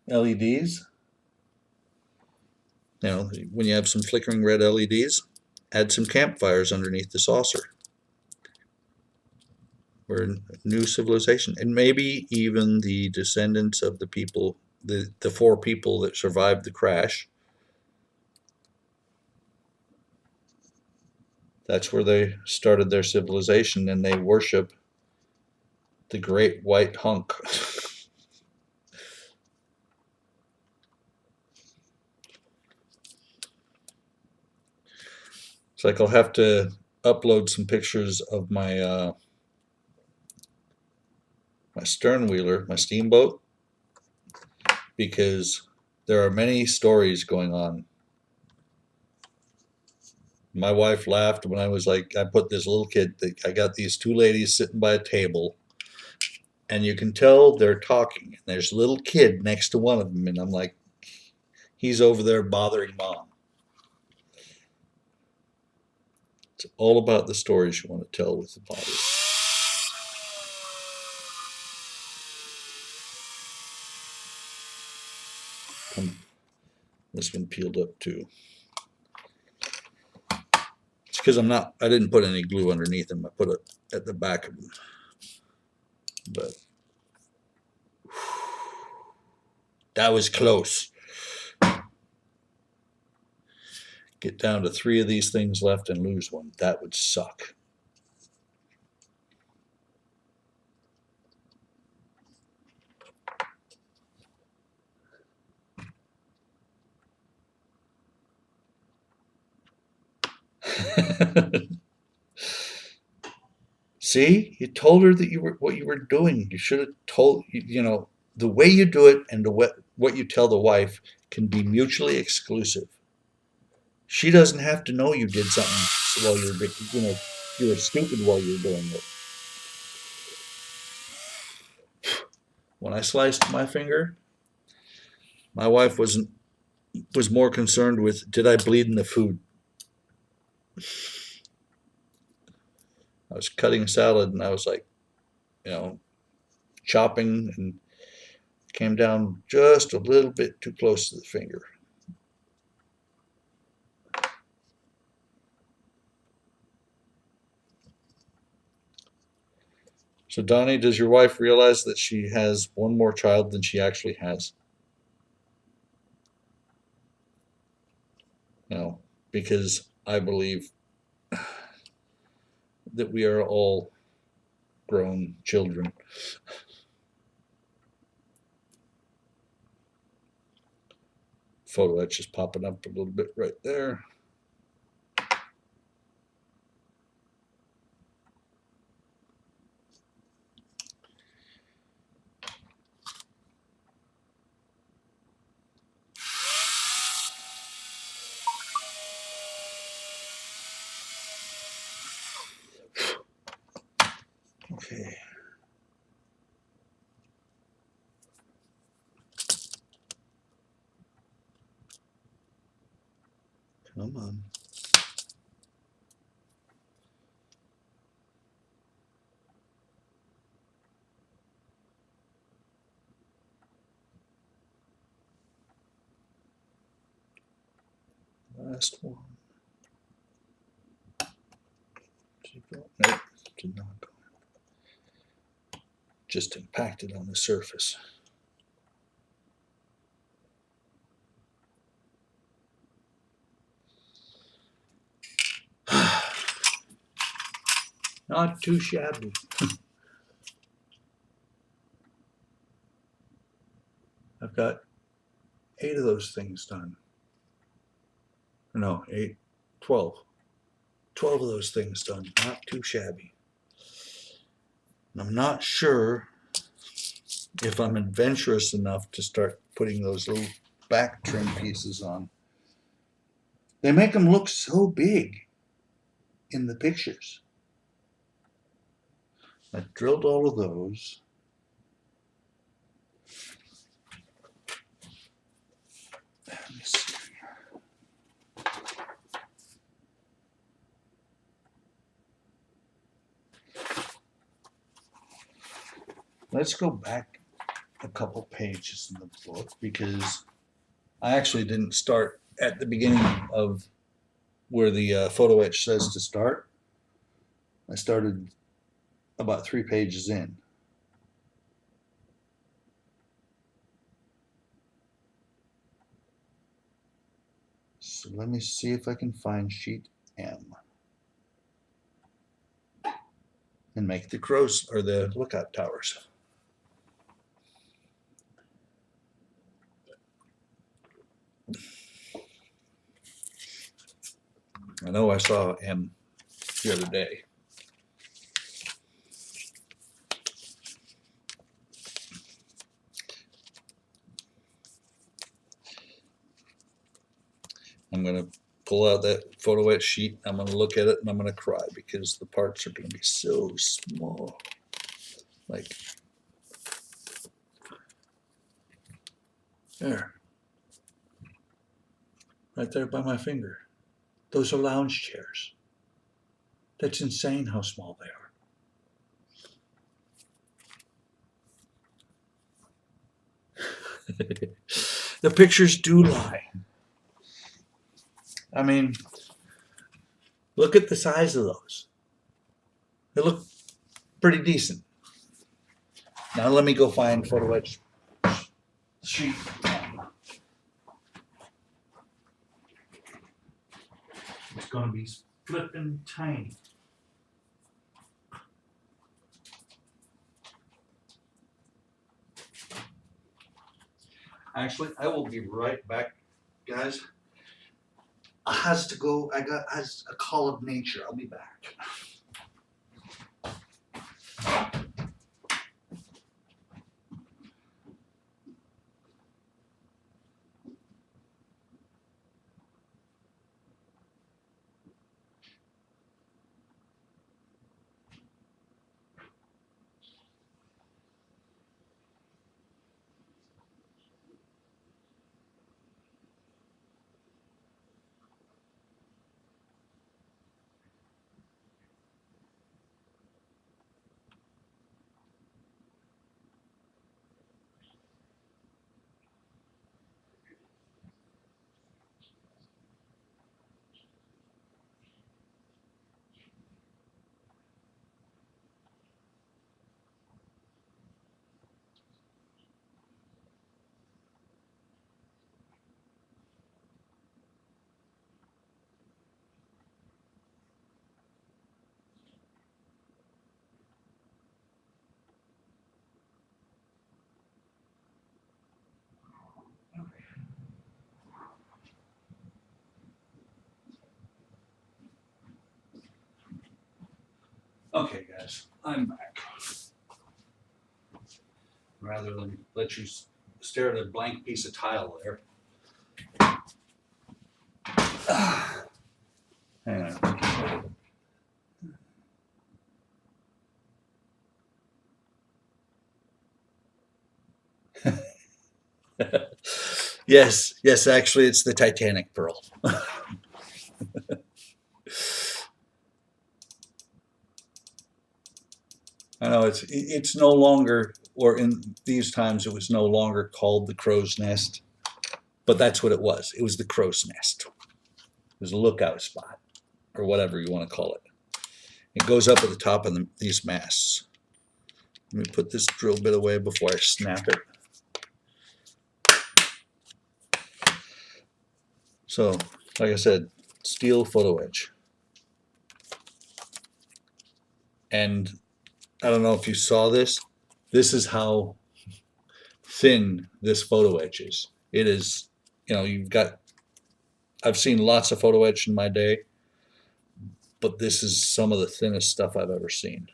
S2: LEDs, you know, when you have some flickering red LEDs, add some campfires underneath the saucer. We're a new civilization, and maybe even the descendants of the people, the 4 people that survived the crash. That's where they started their civilization, and they worship the great white hunk. It's like I'll have to upload some pictures of my my stern wheeler, my steamboat, because there are many stories going on. My wife laughed when I was like, I put this little kid, I got these 2 ladies sitting by a table, and you can tell they're talking. And there's a little kid next to one of them, and I'm like, he's over there bothering mom. It's all about the stories you want to tell with the body. This one peeled up too. It's because I didn't put any glue underneath them. I put it at the back of them. But that was close. Get down to 3 of these things left and lose one. That would suck. See, you told her that what you were doing. You should have told, you know, the way you do it and what you tell the wife can be mutually exclusive. She doesn't have to know you did something while you were stupid while you were doing it. When I sliced my finger, my wife was more concerned with, did I bleed in the food? I was cutting salad and I was like, you know, chopping, and came down just a little bit too close to the finger. So Donnie, does your wife realize that she has one more child than she actually has? No, because I believe that we are all grown children. Photo etch is popping up a little bit right there. Okay. Come on. Last one. Nope, did not go. Just impacted on the surface. Not too shabby. I've got 8 of those things done. No, 8, 12. 12 of those things done. Not too shabby. And I'm not sure if I'm adventurous enough to start putting those little back trim pieces on. They make them look so big in the pictures. I drilled all of those. Let me see. Let's go back a couple pages in the book because I actually didn't start at the beginning of where the photo etch says to start. I started about 3 pages in. So let me see if I can find sheet M and make the crows or the lookout towers. I know I saw M the other day. I'm going to pull out that photo etch sheet. I'm going to look at it and I'm going to cry because the parts are going to be so small. Like, there. Right there by my finger. Those are lounge chairs. That's insane how small they are. The pictures do lie. I mean, look at the size of those. They look pretty decent. Now let me go find photo etch sheet. It's going to be flipping tiny. Actually, I will be right back, guys. I has to go. I got has a call of nature. I'll be back. Okay, guys, I'm back. Rather than let you stare at a blank piece of tile there. Hang on. Yes, yes, actually, it's the Titanic pearl. I know it's no longer, or in these times, it was no longer called the crow's nest, but that's what it was. It was the crow's nest. It was a lookout spot, or whatever you want to call it. It goes up at the top of these masts. Let me put this drill bit away before I snap it. So, like I said, steel photo etch. And I don't know if you saw this. This is how thin this photo etch is. It is, you've got, I've seen lots of photo etch in my day, but this is some of the thinnest stuff I've ever seen.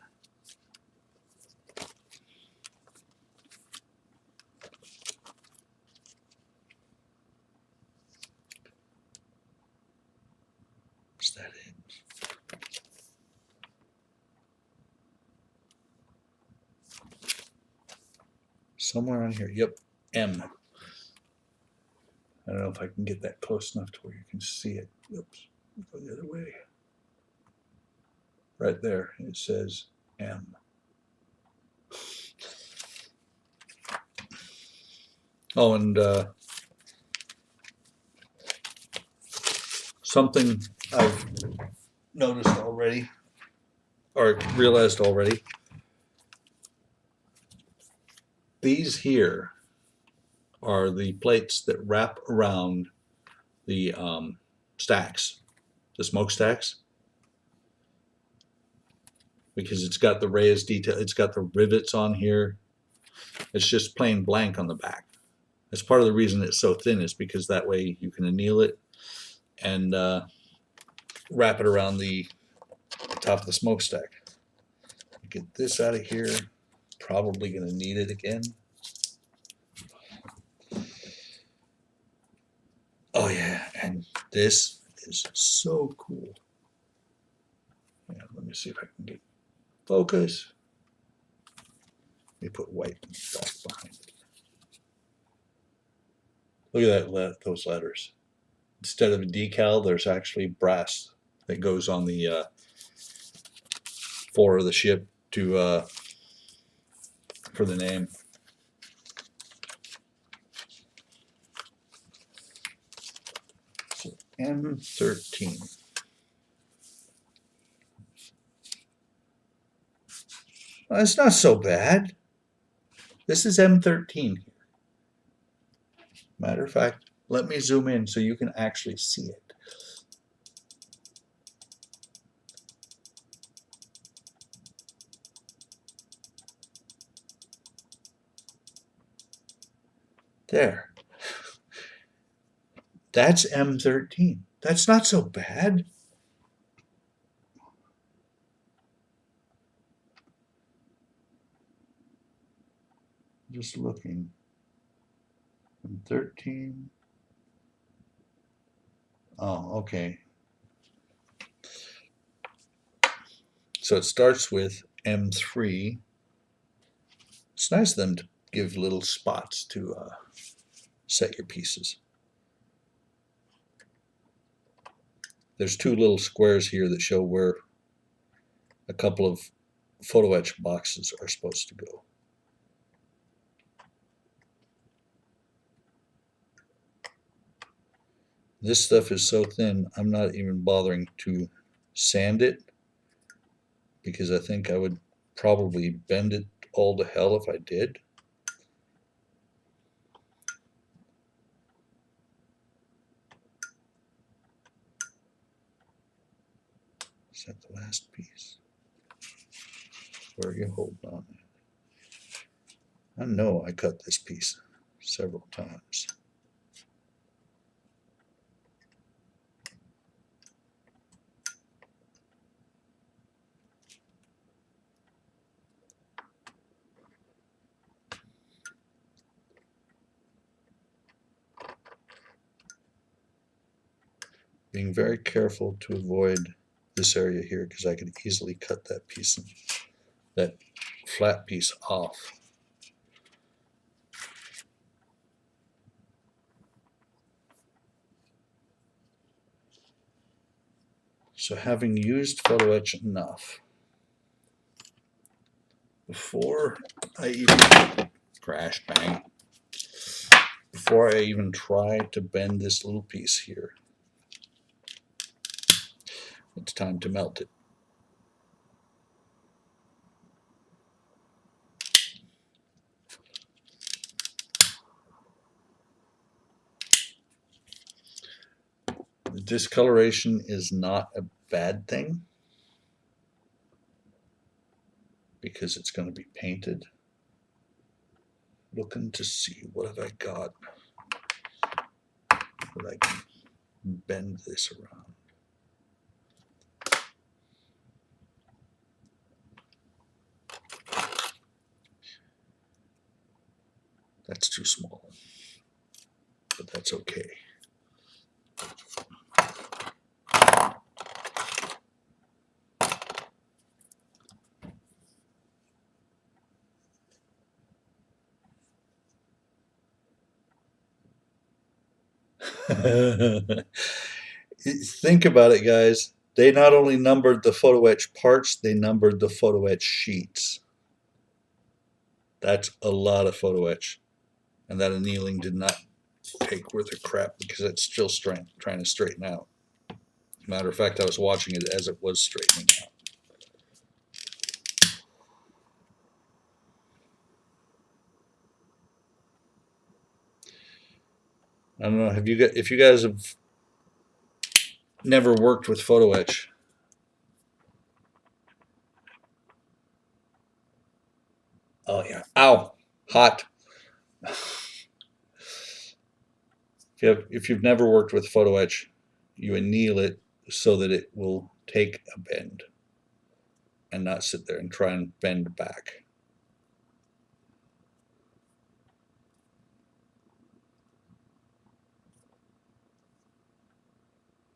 S2: somewhere on here. Yep, M. I don't know if I can get that close enough to where you can see it. Oops, go the other way. Right there, it says M. Oh, and something I've noticed already, or realized already, these here are the plates that wrap around the stacks, the smokestacks, because it's got the raised detail, it's got the rivets on here. It's just plain blank on the back. That's part of the reason it's so thin, is because that way you can anneal it and wrap it around the top of the smokestack. Get this out of here. Probably going to need it again. Oh yeah, and this is so cool. Yeah, let me see if I can get focus. Let me put white back behind it. Look at that, those letters. Instead of a decal, there's actually brass that goes on the fore of the ship to for the name. So M13. Well, it's not so bad. This is M13 here. Matter of fact, let me zoom in so you can actually see it. There. That's M13. That's not so bad. Just looking. M13. Oh, okay. So it starts with M3. It's nice of them to give little spots to set your pieces. There's two little squares here that show where a couple of photo etch boxes are supposed to go. This stuff is so thin, I'm not even bothering to sand it, because I think I would probably bend it all to hell if I did. Is that the last piece? Where are you holding on? I know I cut this piece several times. Being very careful to avoid this area here, because I could easily cut that piece, that flat piece off. So having used photo etch enough, before I even crash bang, before I even try to bend this little piece here, it's time to melt it. The discoloration is not a bad thing, because it's going to be painted. Looking to see what have I got that I can bend this around. That's too small, but that's okay. Think about it, guys. They not only numbered the photo etch parts, they numbered the photo etch sheets. That's a lot of photo etch. And that annealing did not take worth a crap because it's still trying to straighten out. Matter of fact, I was watching it as it was straightening out. I don't know. If you guys have never worked with photo etch, oh yeah, ow, hot. If you've never worked with photo etch, you anneal it so that it will take a bend and not sit there and try and bend back.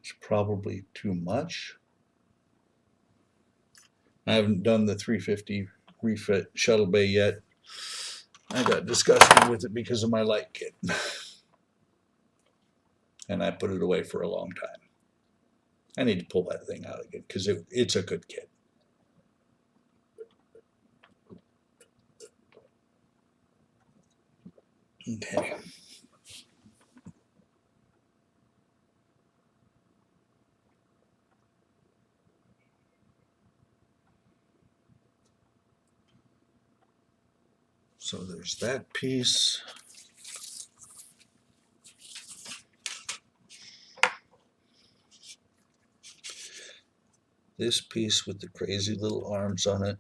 S2: It's probably too much. I haven't done the 350 refit shuttle bay yet. I got disgusted with it because of my light kit. And I put it away for a long time. I need to pull that thing out again because it's a good kit. Okay. So there's that piece. This piece with the crazy little arms on it.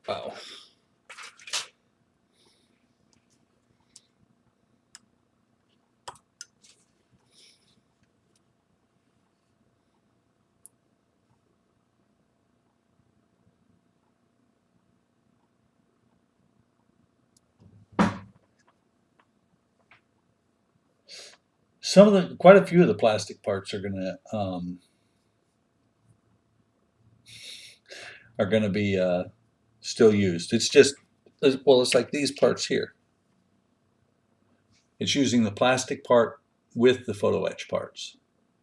S2: Wow. Quite a few of the plastic parts are gonna be still used. It's just, well, it's like these parts here. It's using the plastic part with the photo etch parts.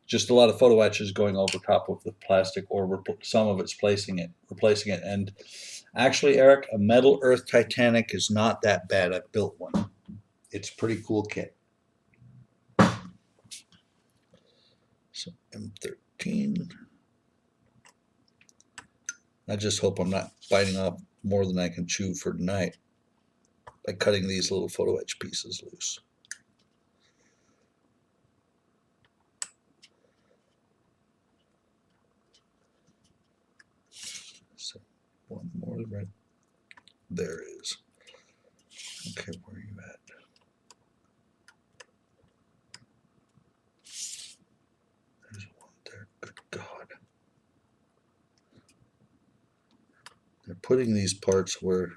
S2: Just a lot of photo etches going over top of the plastic, or some of it's replacing it. And actually, Eric, a metal earth Titanic is not that bad. I built one. It's a pretty cool kit. So M13. I just hope I'm not biting off more than I can chew for tonight by cutting these little photo etch pieces loose. So one more right there is. Okay, where are you at? There's one there. Good God. They're putting these parts where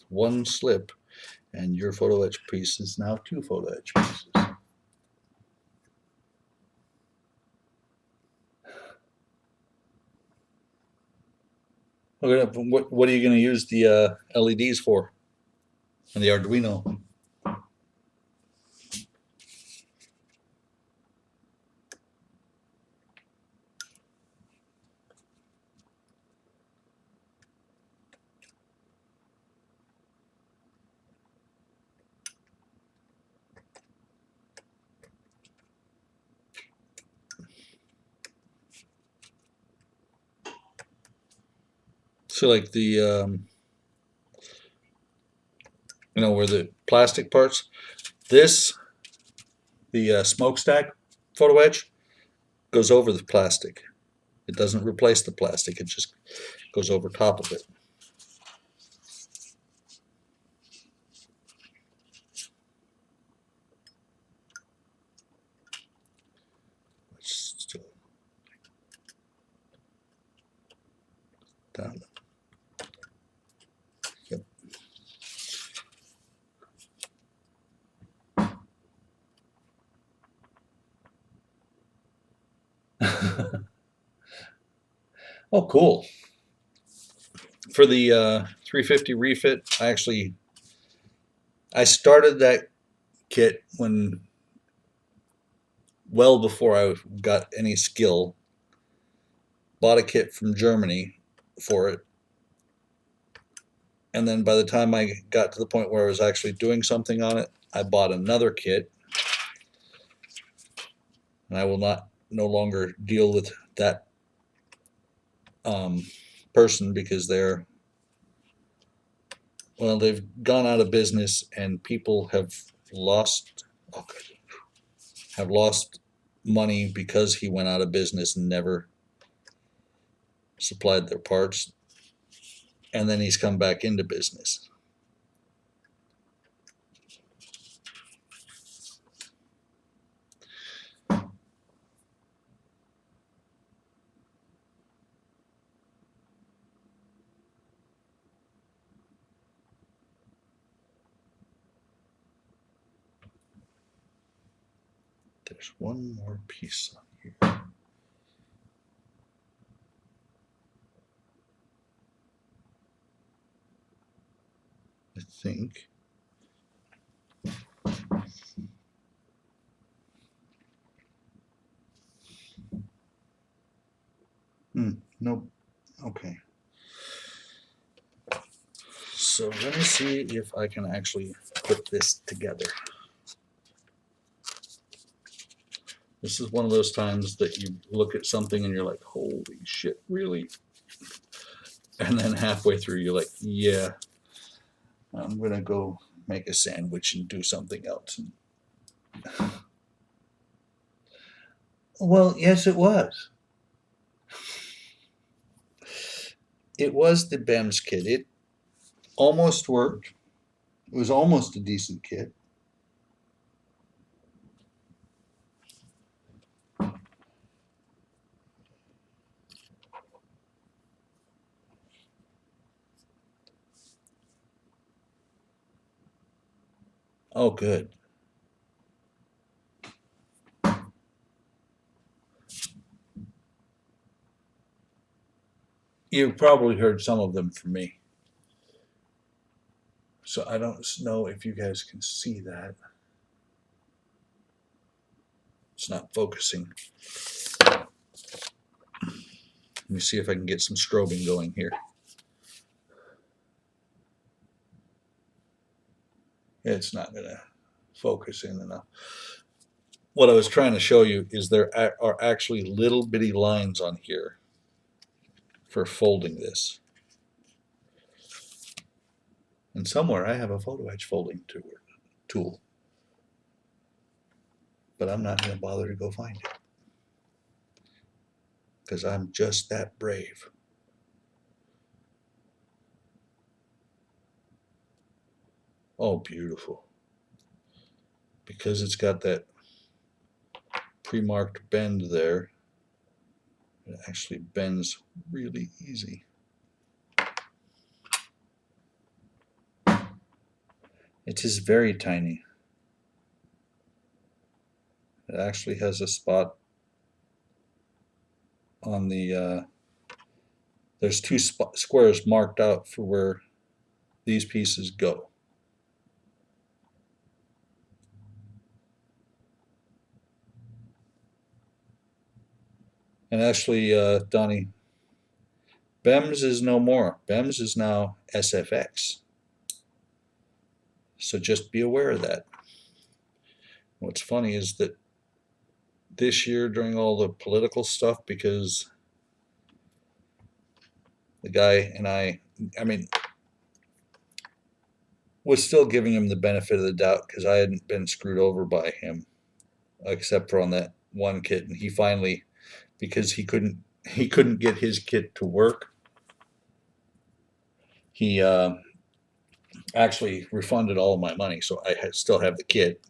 S2: one slip and your photo etch piece is now two photo etch pieces. What are you going to use the LEDs for? And the Arduino? So like the where the plastic parts, the smokestack photo etch goes over the plastic. It doesn't replace the plastic. It just goes over top of it. It's still down. Yep. Oh, cool. For the 350 refit, I started that kit well before I got any skill. Bought a kit from Germany for it. And then by the time I got to the point where I was actually doing something on it, I bought another kit. And I will no longer deal with that person because they've gone out of business and people have lost money because he went out of business and never supplied their parts, and then he's come back into business. There's one more piece on here. I think. Nope. Okay. So let me see if I can actually put this together. This is one of those times that you look at something and you're like, holy shit, really? And then halfway through, you're like, yeah, I'm going to go make a sandwich and do something else. Well, yes, it was. It was the BEMS kit. It almost worked. It was almost a decent kit. Oh, good. You've probably heard some of them from me. So I don't know if you guys can see that. It's not focusing. Let me see if I can get some strobing going here. It's not going to focus in enough. What I was trying to show you is there are actually little bitty lines on here for folding this. And somewhere I have a photoetch folding tool. But I'm not going to bother to go find it. Because I'm just that brave. Oh, beautiful. Because it's got that pre-marked bend there, it actually bends really easy. It is very tiny. It actually has a spot on the, there's two squares marked out for where these pieces go. And actually, Donnie, BEMS is no more. BEMS is now SFX. So just be aware of that. What's funny is that this year during all the political stuff, because the guy and I mean, was still giving him the benefit of the doubt because I hadn't been screwed over by him, except for on that one kit. And he finally, because he couldn't get his kit to work, he actually refunded all of my money, so I still have the kit.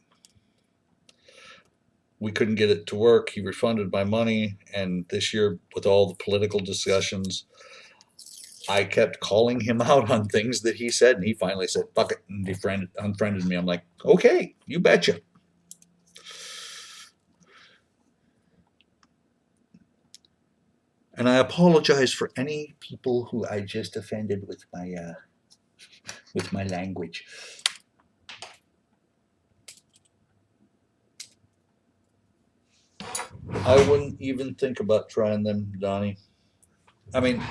S2: We couldn't get it to work. He refunded my money, and this year, with all the political discussions, I kept calling him out on things that he said, and he finally said, fuck it, and unfriended me. I'm like, okay, you betcha. And I apologize for any people who I just offended with my language. I wouldn't even think about trying them, Donnie. I mean,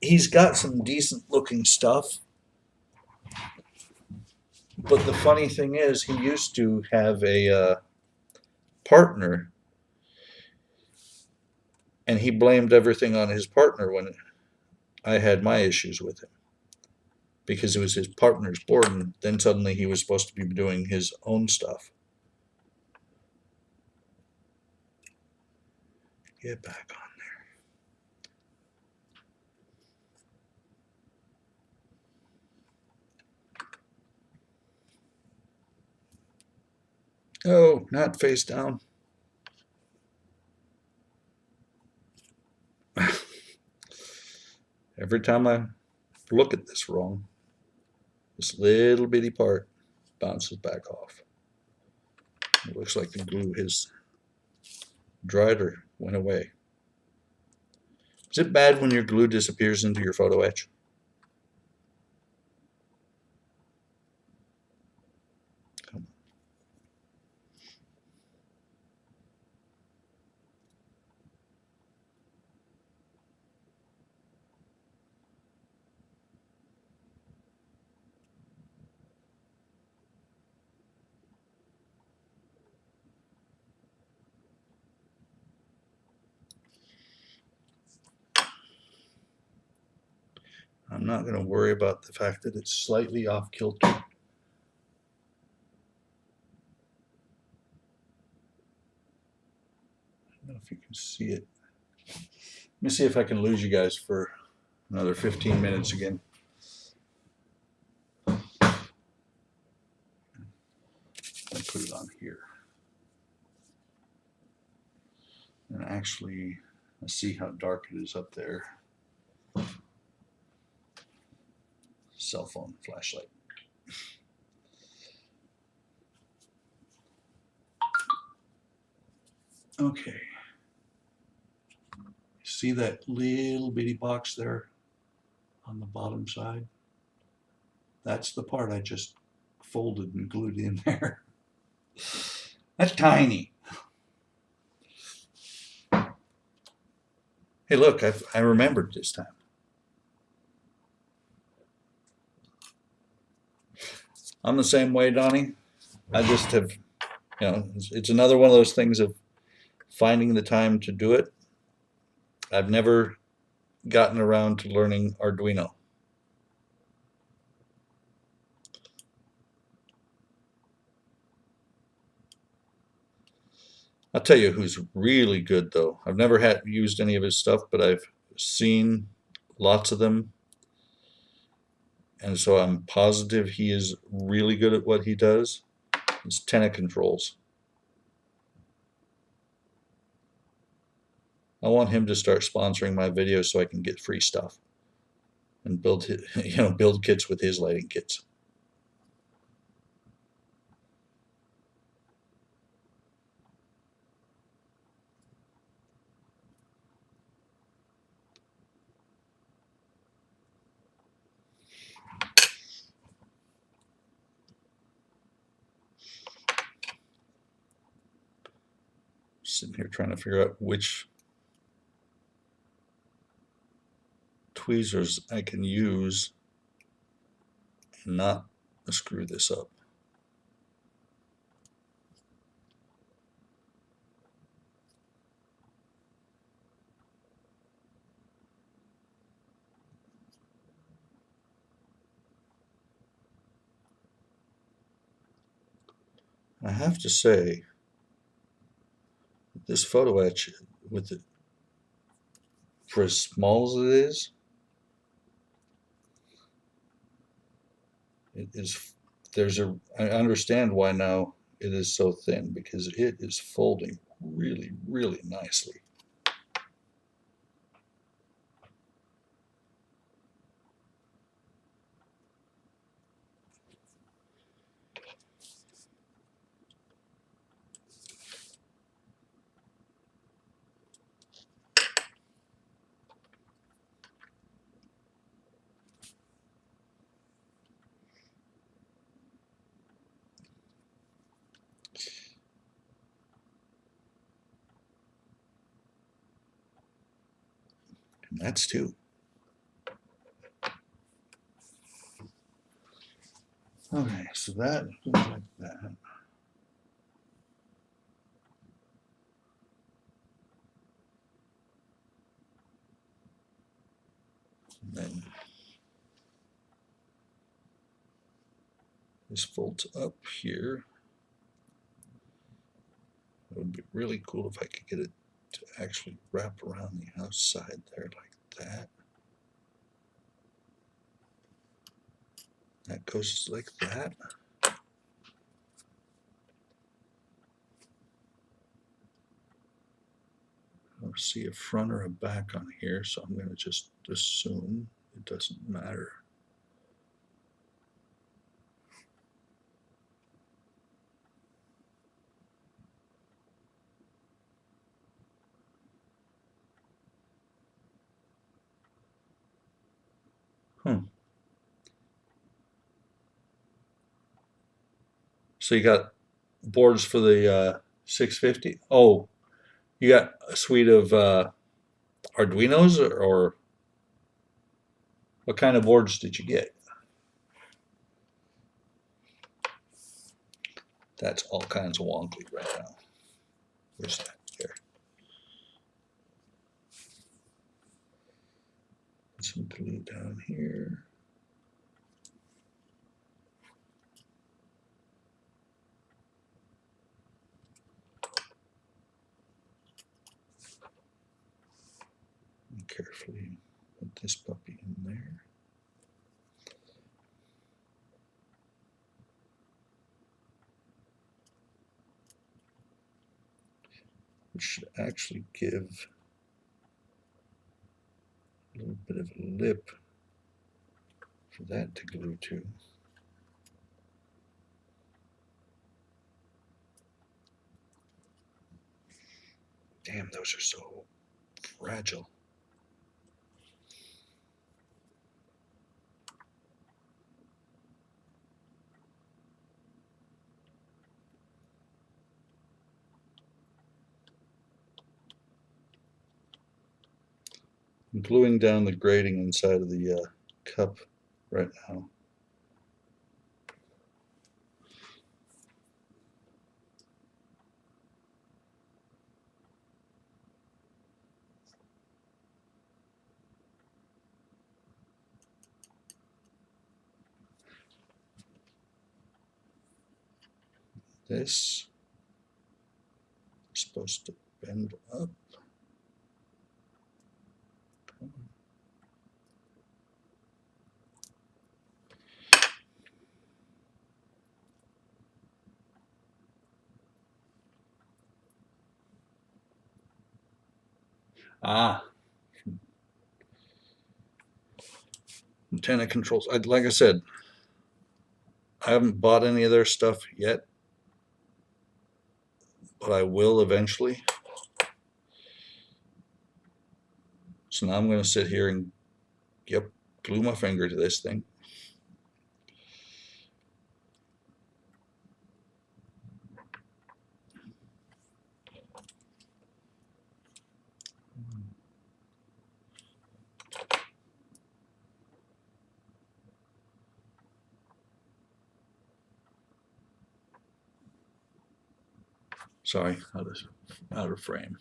S2: he's got some decent looking stuff. But the funny thing is, he used to have a partner, and he blamed everything on his partner when I had my issues with him. Because it was his partner's board, and then suddenly he was supposed to be doing his own stuff. Get back on there. Oh, not face down. Every time I look at this wrong, this little bitty part bounces back off. It looks like the glue has dried or went away. Is it bad when your glue disappears into your photo etch? I'm not going to worry about the fact that it's slightly off kilter. I don't know if you can see it. Let me see if I can lose you guys for another 15 minutes again. I put it on here. And actually, let's see how dark it is up there. Cell phone flashlight. Okay. See that little bitty box there on the bottom side? That's the part I just folded and glued in there. That's tiny. Hey, look, I remembered this time. I'm the same way, Donnie. I just have, it's another one of those things of finding the time to do it. I've never gotten around to learning Arduino. I'll tell you who's really good though. I've never used any of his stuff, but I've seen lots of them. And so I'm positive he is really good at what he does. It's Titanic controls. I want him to start sponsoring my videos so I can get free stuff and build kits with his lighting kits. Sitting here trying to figure out which tweezers I can use and not screw this up. I have to say, this photo etch, with it, for as small as it is, I understand why now it is so thin, because it is folding really, really nicely. And that's two. Okay, so that looks like that. And then this folds up here. It would be really cool if I could get it to actually wrap around the outside there like that. That goes like that. I don't see a front or a back on here, so I'm going to just assume it doesn't matter. So you got boards for the 650. Oh, you got a suite of Arduinos, or what kind of boards did you get? That's all kinds of wonky right now. Where's that? There. Some glue down here. And carefully put this puppy in there. Which should actually give a little bit of a lip for that to glue to. Damn, those are so fragile. I'm gluing down the grating inside of the cup right now. This is supposed to bend up. Ah, antenna controls. Like I said, I haven't bought any of their stuff yet, but I will eventually. So now I'm going to sit here and, yep, glue my finger to this thing. Sorry, out of frame.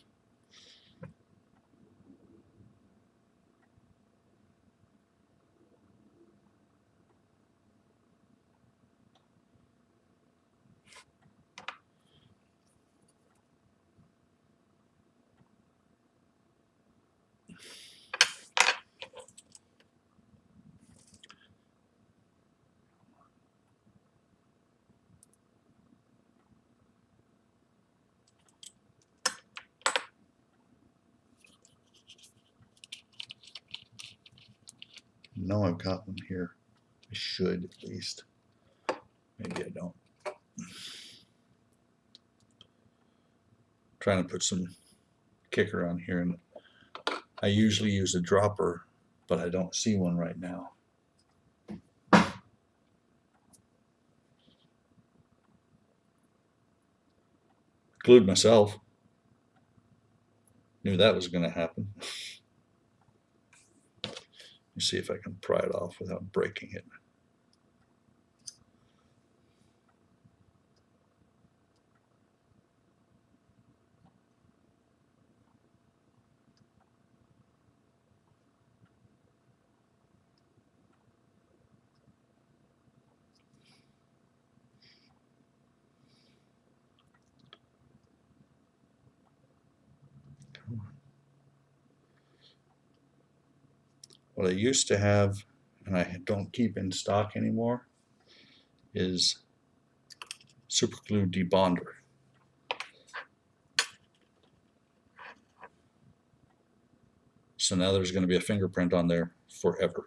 S2: No, I've got one here. I should at least. Maybe I don't. Trying to put some kicker on here, and I usually use a dropper, but I don't see one right now. Glued myself. Knew that was going to happen. me see if I can pry it off without breaking it. What I used to have, and I don't keep in stock anymore, is super glue debonder. So now there's going to be a fingerprint on there forever.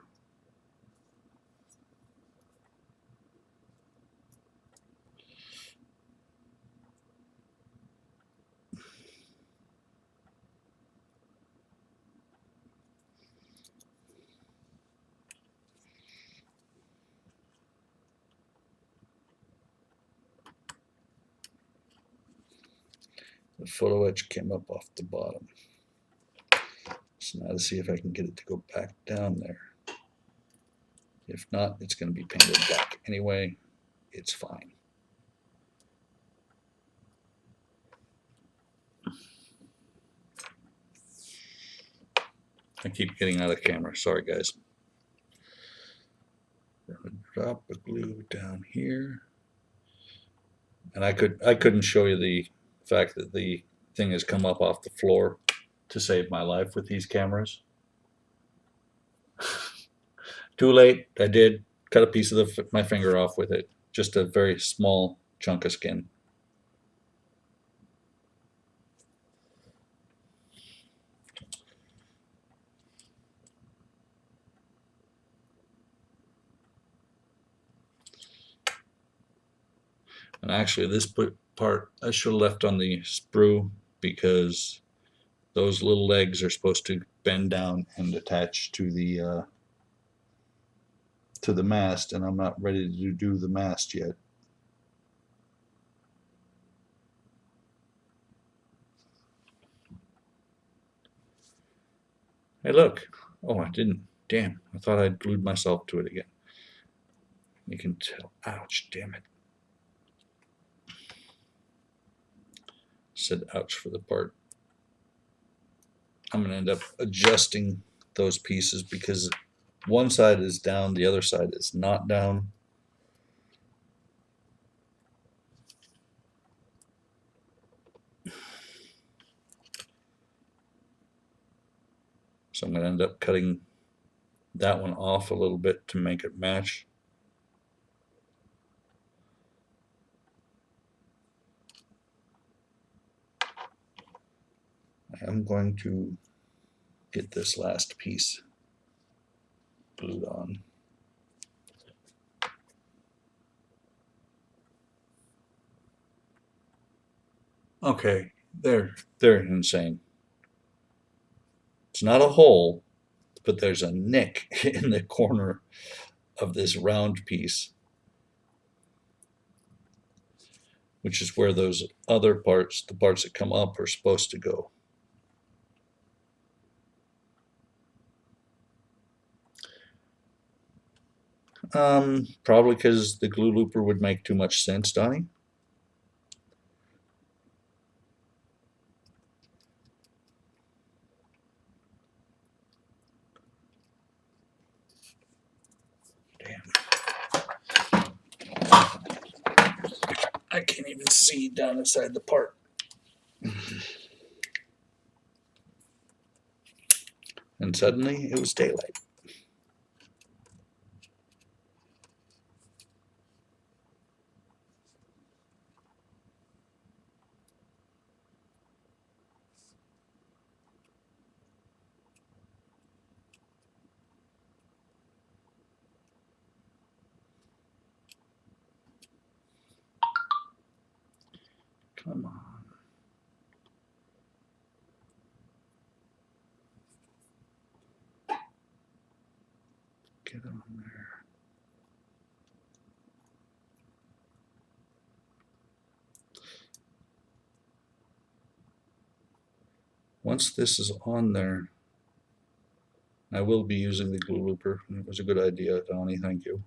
S2: The photo etch came up off the bottom. So now to see if I can get it to go back down there. If not, it's going to be painted black anyway. It's fine. I keep getting out of camera. Sorry, guys. Drop the glue down here. And I couldn't show you the fact that the thing has come up off the floor to save my life with these cameras. Too late. I did cut a piece of my finger off with it. Just a very small chunk of skin. And actually this part I should have left on the sprue because those little legs are supposed to bend down and attach to the mast, and I'm not ready to do the mast yet. Hey, look. Oh, I didn't. Damn, I thought I'd glued myself to it again. You can tell. Ouch, damn it. Said ouch for the part. I'm going to end up adjusting those pieces because one side is down, the other side is not down. So I'm going to end up cutting that one off a little bit to make it match. I'm going to get this last piece glued on. Okay, they're insane. It's not a hole, but there's a nick in the corner of this round piece, which is where those other parts, the parts that come up, are supposed to go. Probably because the glue looper would make too much sense, Donnie. Damn. I can't even see down inside the part. And suddenly it was daylight. Come on. Get on there. Once this is on there, I will be using the glue looper. It was a good idea, Donnie. Thank you.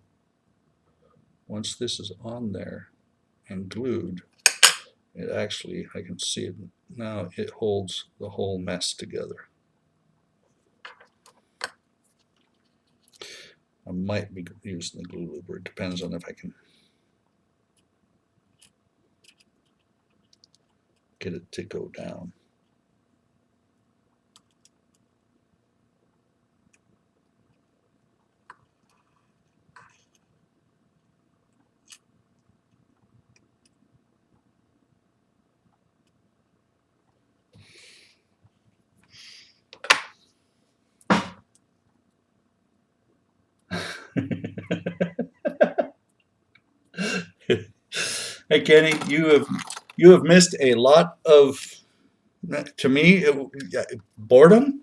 S2: Once this is on there and glued, it actually, I can see it now, it holds the whole mess together. I might be using the glue looper. It depends on if I can get it to go down. Hey Kenny, you have missed a lot of, to me, boredom.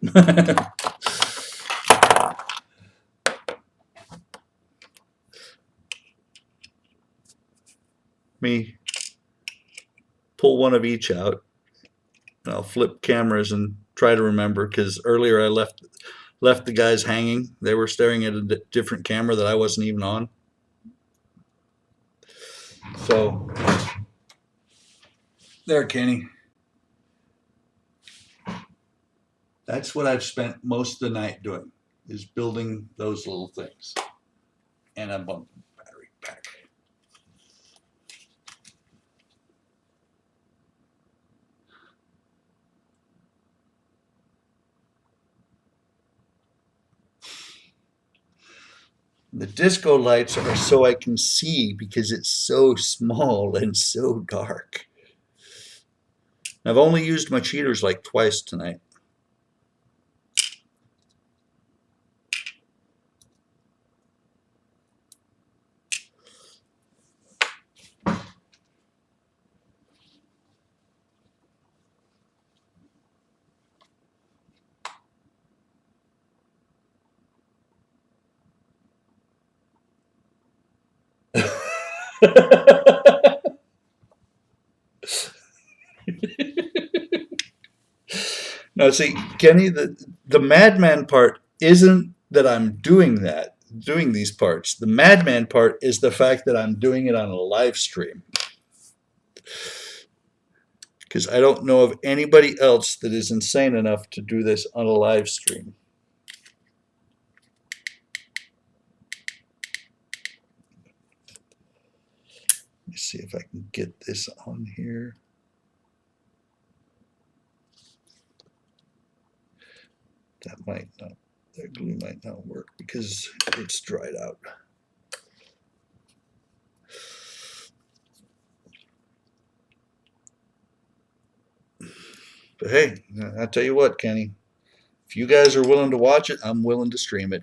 S2: Me pull one of each out, and I'll flip cameras and try to remember, because earlier I left the guys hanging. They were staring at a different camera that I wasn't even on. So there, Kenny. That's what I've spent most of the night doing, is building those little things. And I'm on battery pack. The disco lights are so I can see, because it's so small and so dark. I've only used my cheaters like twice tonight. Now, see, Kenny, the madman part isn't that I'm doing these parts. The madman part is the fact that I'm doing it on a live stream. Because I don't know of anybody else that is insane enough to do this on a live stream. Let me see if I can get this on here. That glue might not work because it's dried out. But hey, I tell you what, Kenny, if you guys are willing to watch it, I'm willing to stream it.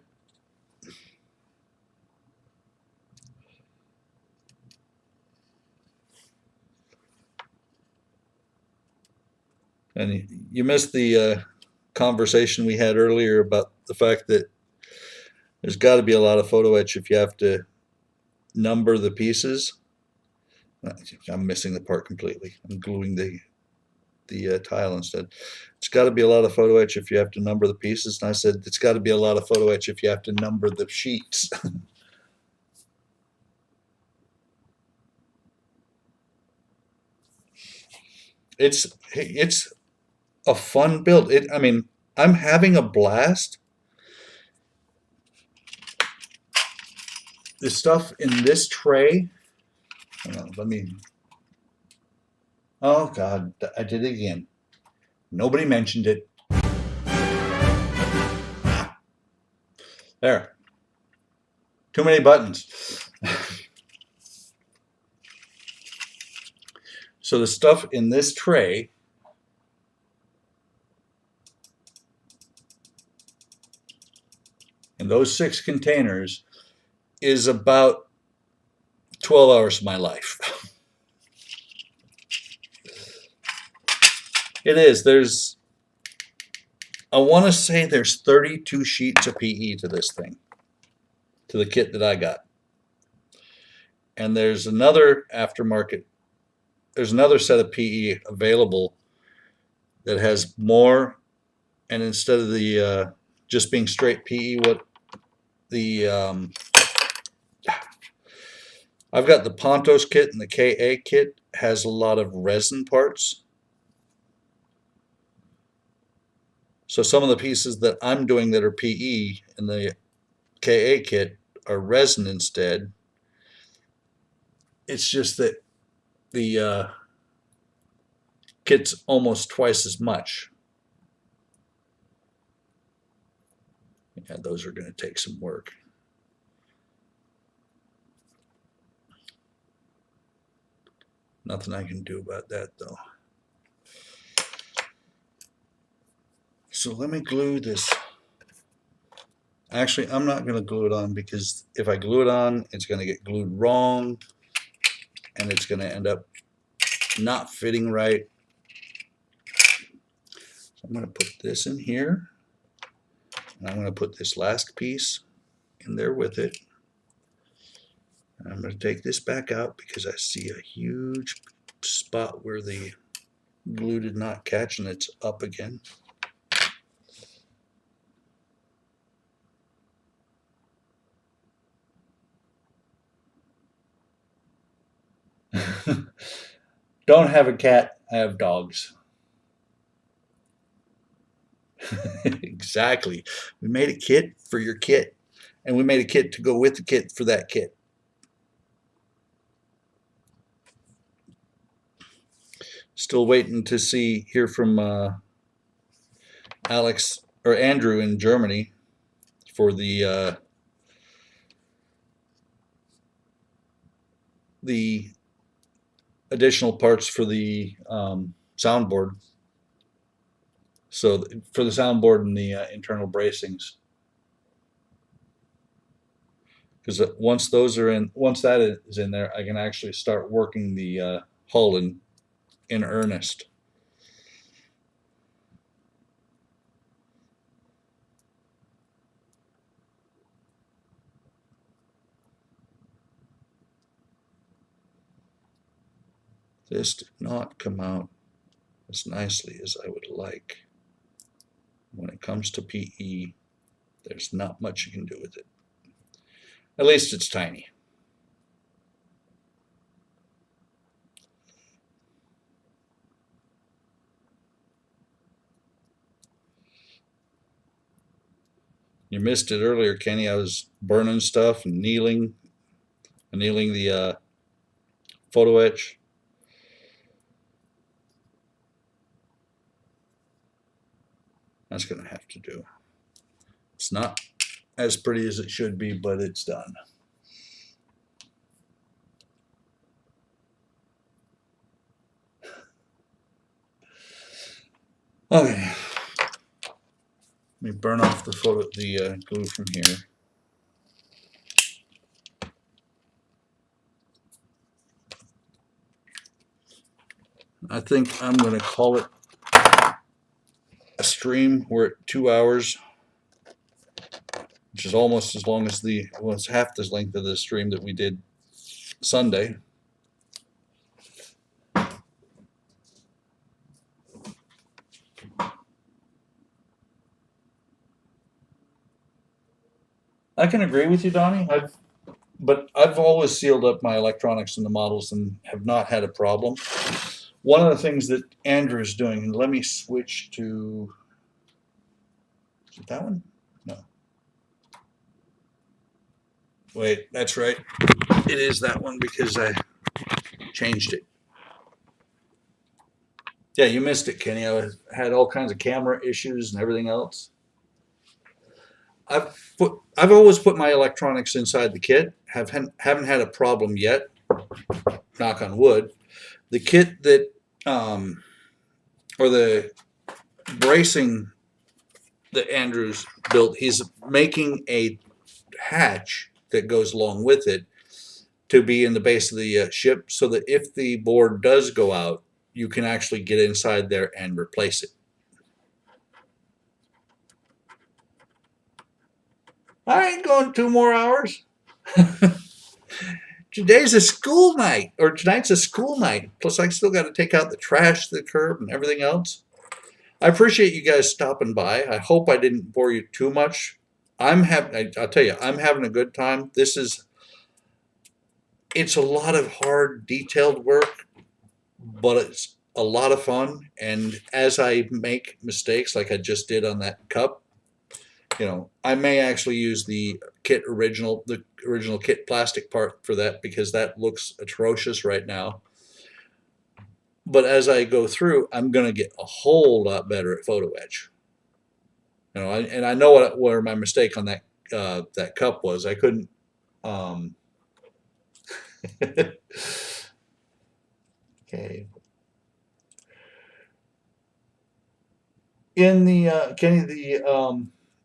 S2: And you missed the conversation we had earlier about the fact that there's got to be a lot of photo etch if you have to number the pieces. I'm missing the part completely. I'm gluing the tile instead. It's got to be a lot of photo etch if you have to number the pieces. And I said, it's got to be a lot of photo etch if you have to number the sheets. It's a fun build. I mean, I'm having a blast. The stuff in this tray, let me, oh God, I did it again. Nobody mentioned it. There. Too many buttons. So the stuff in this tray in those 6 containers is about 12 hours of my life. It is. I want to say there's 32 sheets of PE to this thing, to the kit that I got. And there's another aftermarket, there's another set of PE available that has more, and instead of the just being straight PE, what the I've got the Pontos kit, and the KA kit has a lot of resin parts. So some of the pieces that I'm doing that are PE in the KA kit are resin instead. It's just that the kit's almost twice as much. Yeah, those are going to take some work. Nothing I can do about that though. So let me glue this. Actually, I'm not going to glue it on, because if I glue it on, it's going to get glued wrong and it's going to end up not fitting right. So I'm going to put this in here, and I'm going to put this last piece in there with it. And I'm going to take this back out because I see a huge spot where the glue did not catch, and it's up again. Don't have a cat, I have dogs. Exactly. We made a kit for your kit, and we made a kit to go with the kit for that kit. Still waiting to hear from Alex or Andrew in Germany for the additional parts for the soundboard. So for the soundboard and the internal bracings, because once that is in there, I can actually start working the hull in earnest. This did not come out as nicely as I would like. When it comes to PE, there's not much you can do with it. At least it's tiny. You missed it earlier, Kenny. I was burning stuff and annealing the photo etch. That's going to have to do. It's not as pretty as it should be, but it's done. Okay. Let me burn off the glue from here. I think I'm going to call it a stream. We're at 2 hours, which is almost as long as it's half the length of the stream that we did Sunday. I can agree with you, Donnie. But I've always sealed up my electronics in the models and have not had a problem. One of the things that Andrew is doing, and let me switch to, is it that one? No. Wait, that's right. It is that one because I changed it. Yeah, you missed it, Kenny. I had all kinds of camera issues and everything else. I've always put my electronics inside the kit. Haven't had a problem yet. Knock on wood. The kit that or the bracing that Andrew's built, he's making a hatch that goes along with it to be in the base of the ship, so that if the board does go out, you can actually get inside there and replace it. I ain't going 2 more hours. Tonight's a school night. Plus I still got to take out the trash, the curb, and everything else. I appreciate you guys stopping by. I hope I didn't bore you too much. I'll tell you, I'm having a good time. It's a lot of hard, detailed work, but it's a lot of fun. And as I make mistakes, like I just did on that cup, I may actually use the original kit plastic part for that because that looks atrocious right now. But as I go through, I'm going to get a whole lot better at photo etch. And I know where my mistake on that cup was. I couldn't. Okay. In the Kenny,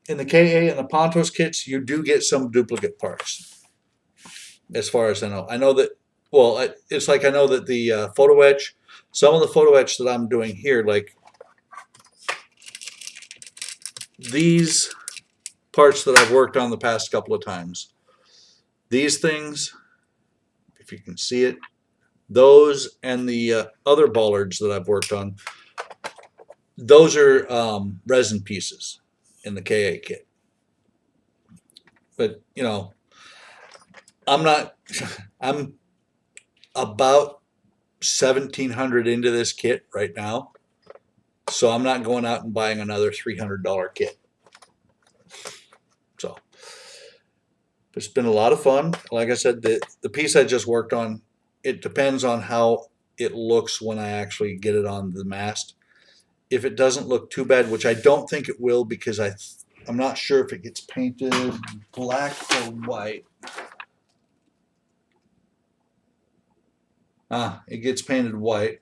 S2: in the KA and the Pontos kits, you do get some duplicate parts. As far as I know, it's like I know that the photo etch, some of the photo etch that I'm doing here, like these parts that I've worked on the past couple of times, these things, if you can see it, those and the other bollards that I've worked on, those are resin pieces in the KA kit. But I'm not. I'm about 1,700 into this kit right now, so I'm not going out and buying another $300 kit. So it's been a lot of fun. Like I said, the piece I just worked on, it depends on how it looks when I actually get it on the mast. If it doesn't look too bad, which I don't think it will, because I'm not sure if it gets painted black or white. It gets painted white,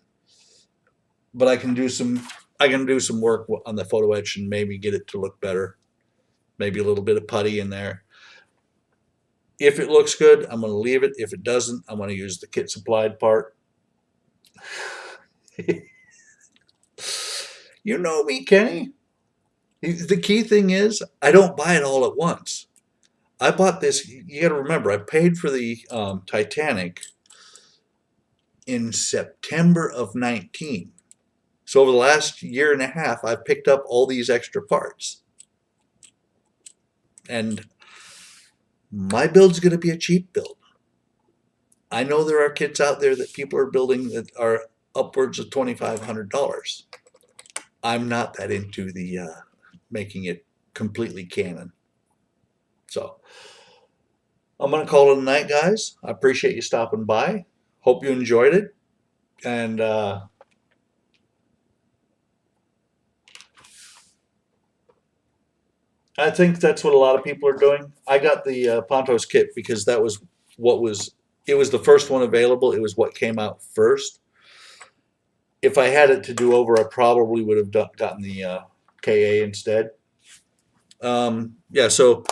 S2: but I can do some work on the photo etch and maybe get it to look better. Maybe a little bit of putty in there. If it looks good, I'm going to leave it. If it doesn't, I'm going to use the kit supplied part. You know me, Kenny. The key thing is I don't buy it all at once. I bought this. You got to remember, I paid for the Titanic in September of 19. So over the last year and a half, I've picked up all these extra parts. And my build's going to be a cheap build. I know there are kits out there that people are building that are upwards of $2,500. I'm not that into the making it completely canon. So I'm going to call it a night, guys. I appreciate you stopping by. Hope you enjoyed it. And I think that's what a lot of people are doing. I got the Pontos kit because it was the first one available. It was what came out first. If I had it to do over, I probably would have gotten the KA instead. Yeah, so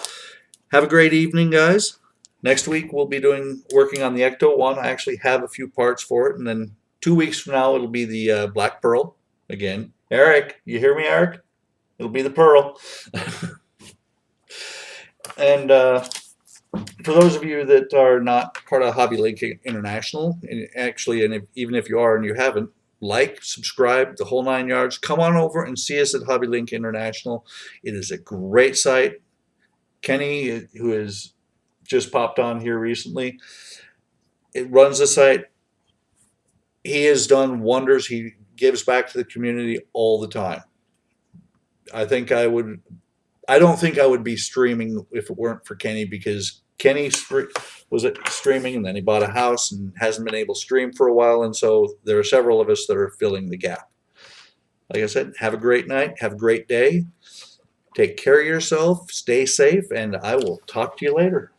S2: have a great evening, guys. Next week we'll be working on the Ecto one. I actually have a few parts for it, and then 2 weeks from now it'll be the Black Pearl again. Eric, you hear me, Eric? It'll be the Pearl. And for those of you that are not part of Hobby Link International, and even if you are and you haven't, like, subscribe, the whole 9 yards. Come on over and see us at Hobby Link International. It is a great site. Kenny, who has just popped on here recently, it runs the site. He has done wonders. He gives back to the community all the time. I don't think I would be streaming if it weren't for Kenny, because Kenny was streaming and then he bought a house and hasn't been able to stream for a while, and so there are several of us that are filling the gap. Like I said, have a great night, have a great day, take care of yourself, stay safe, and I will talk to you later.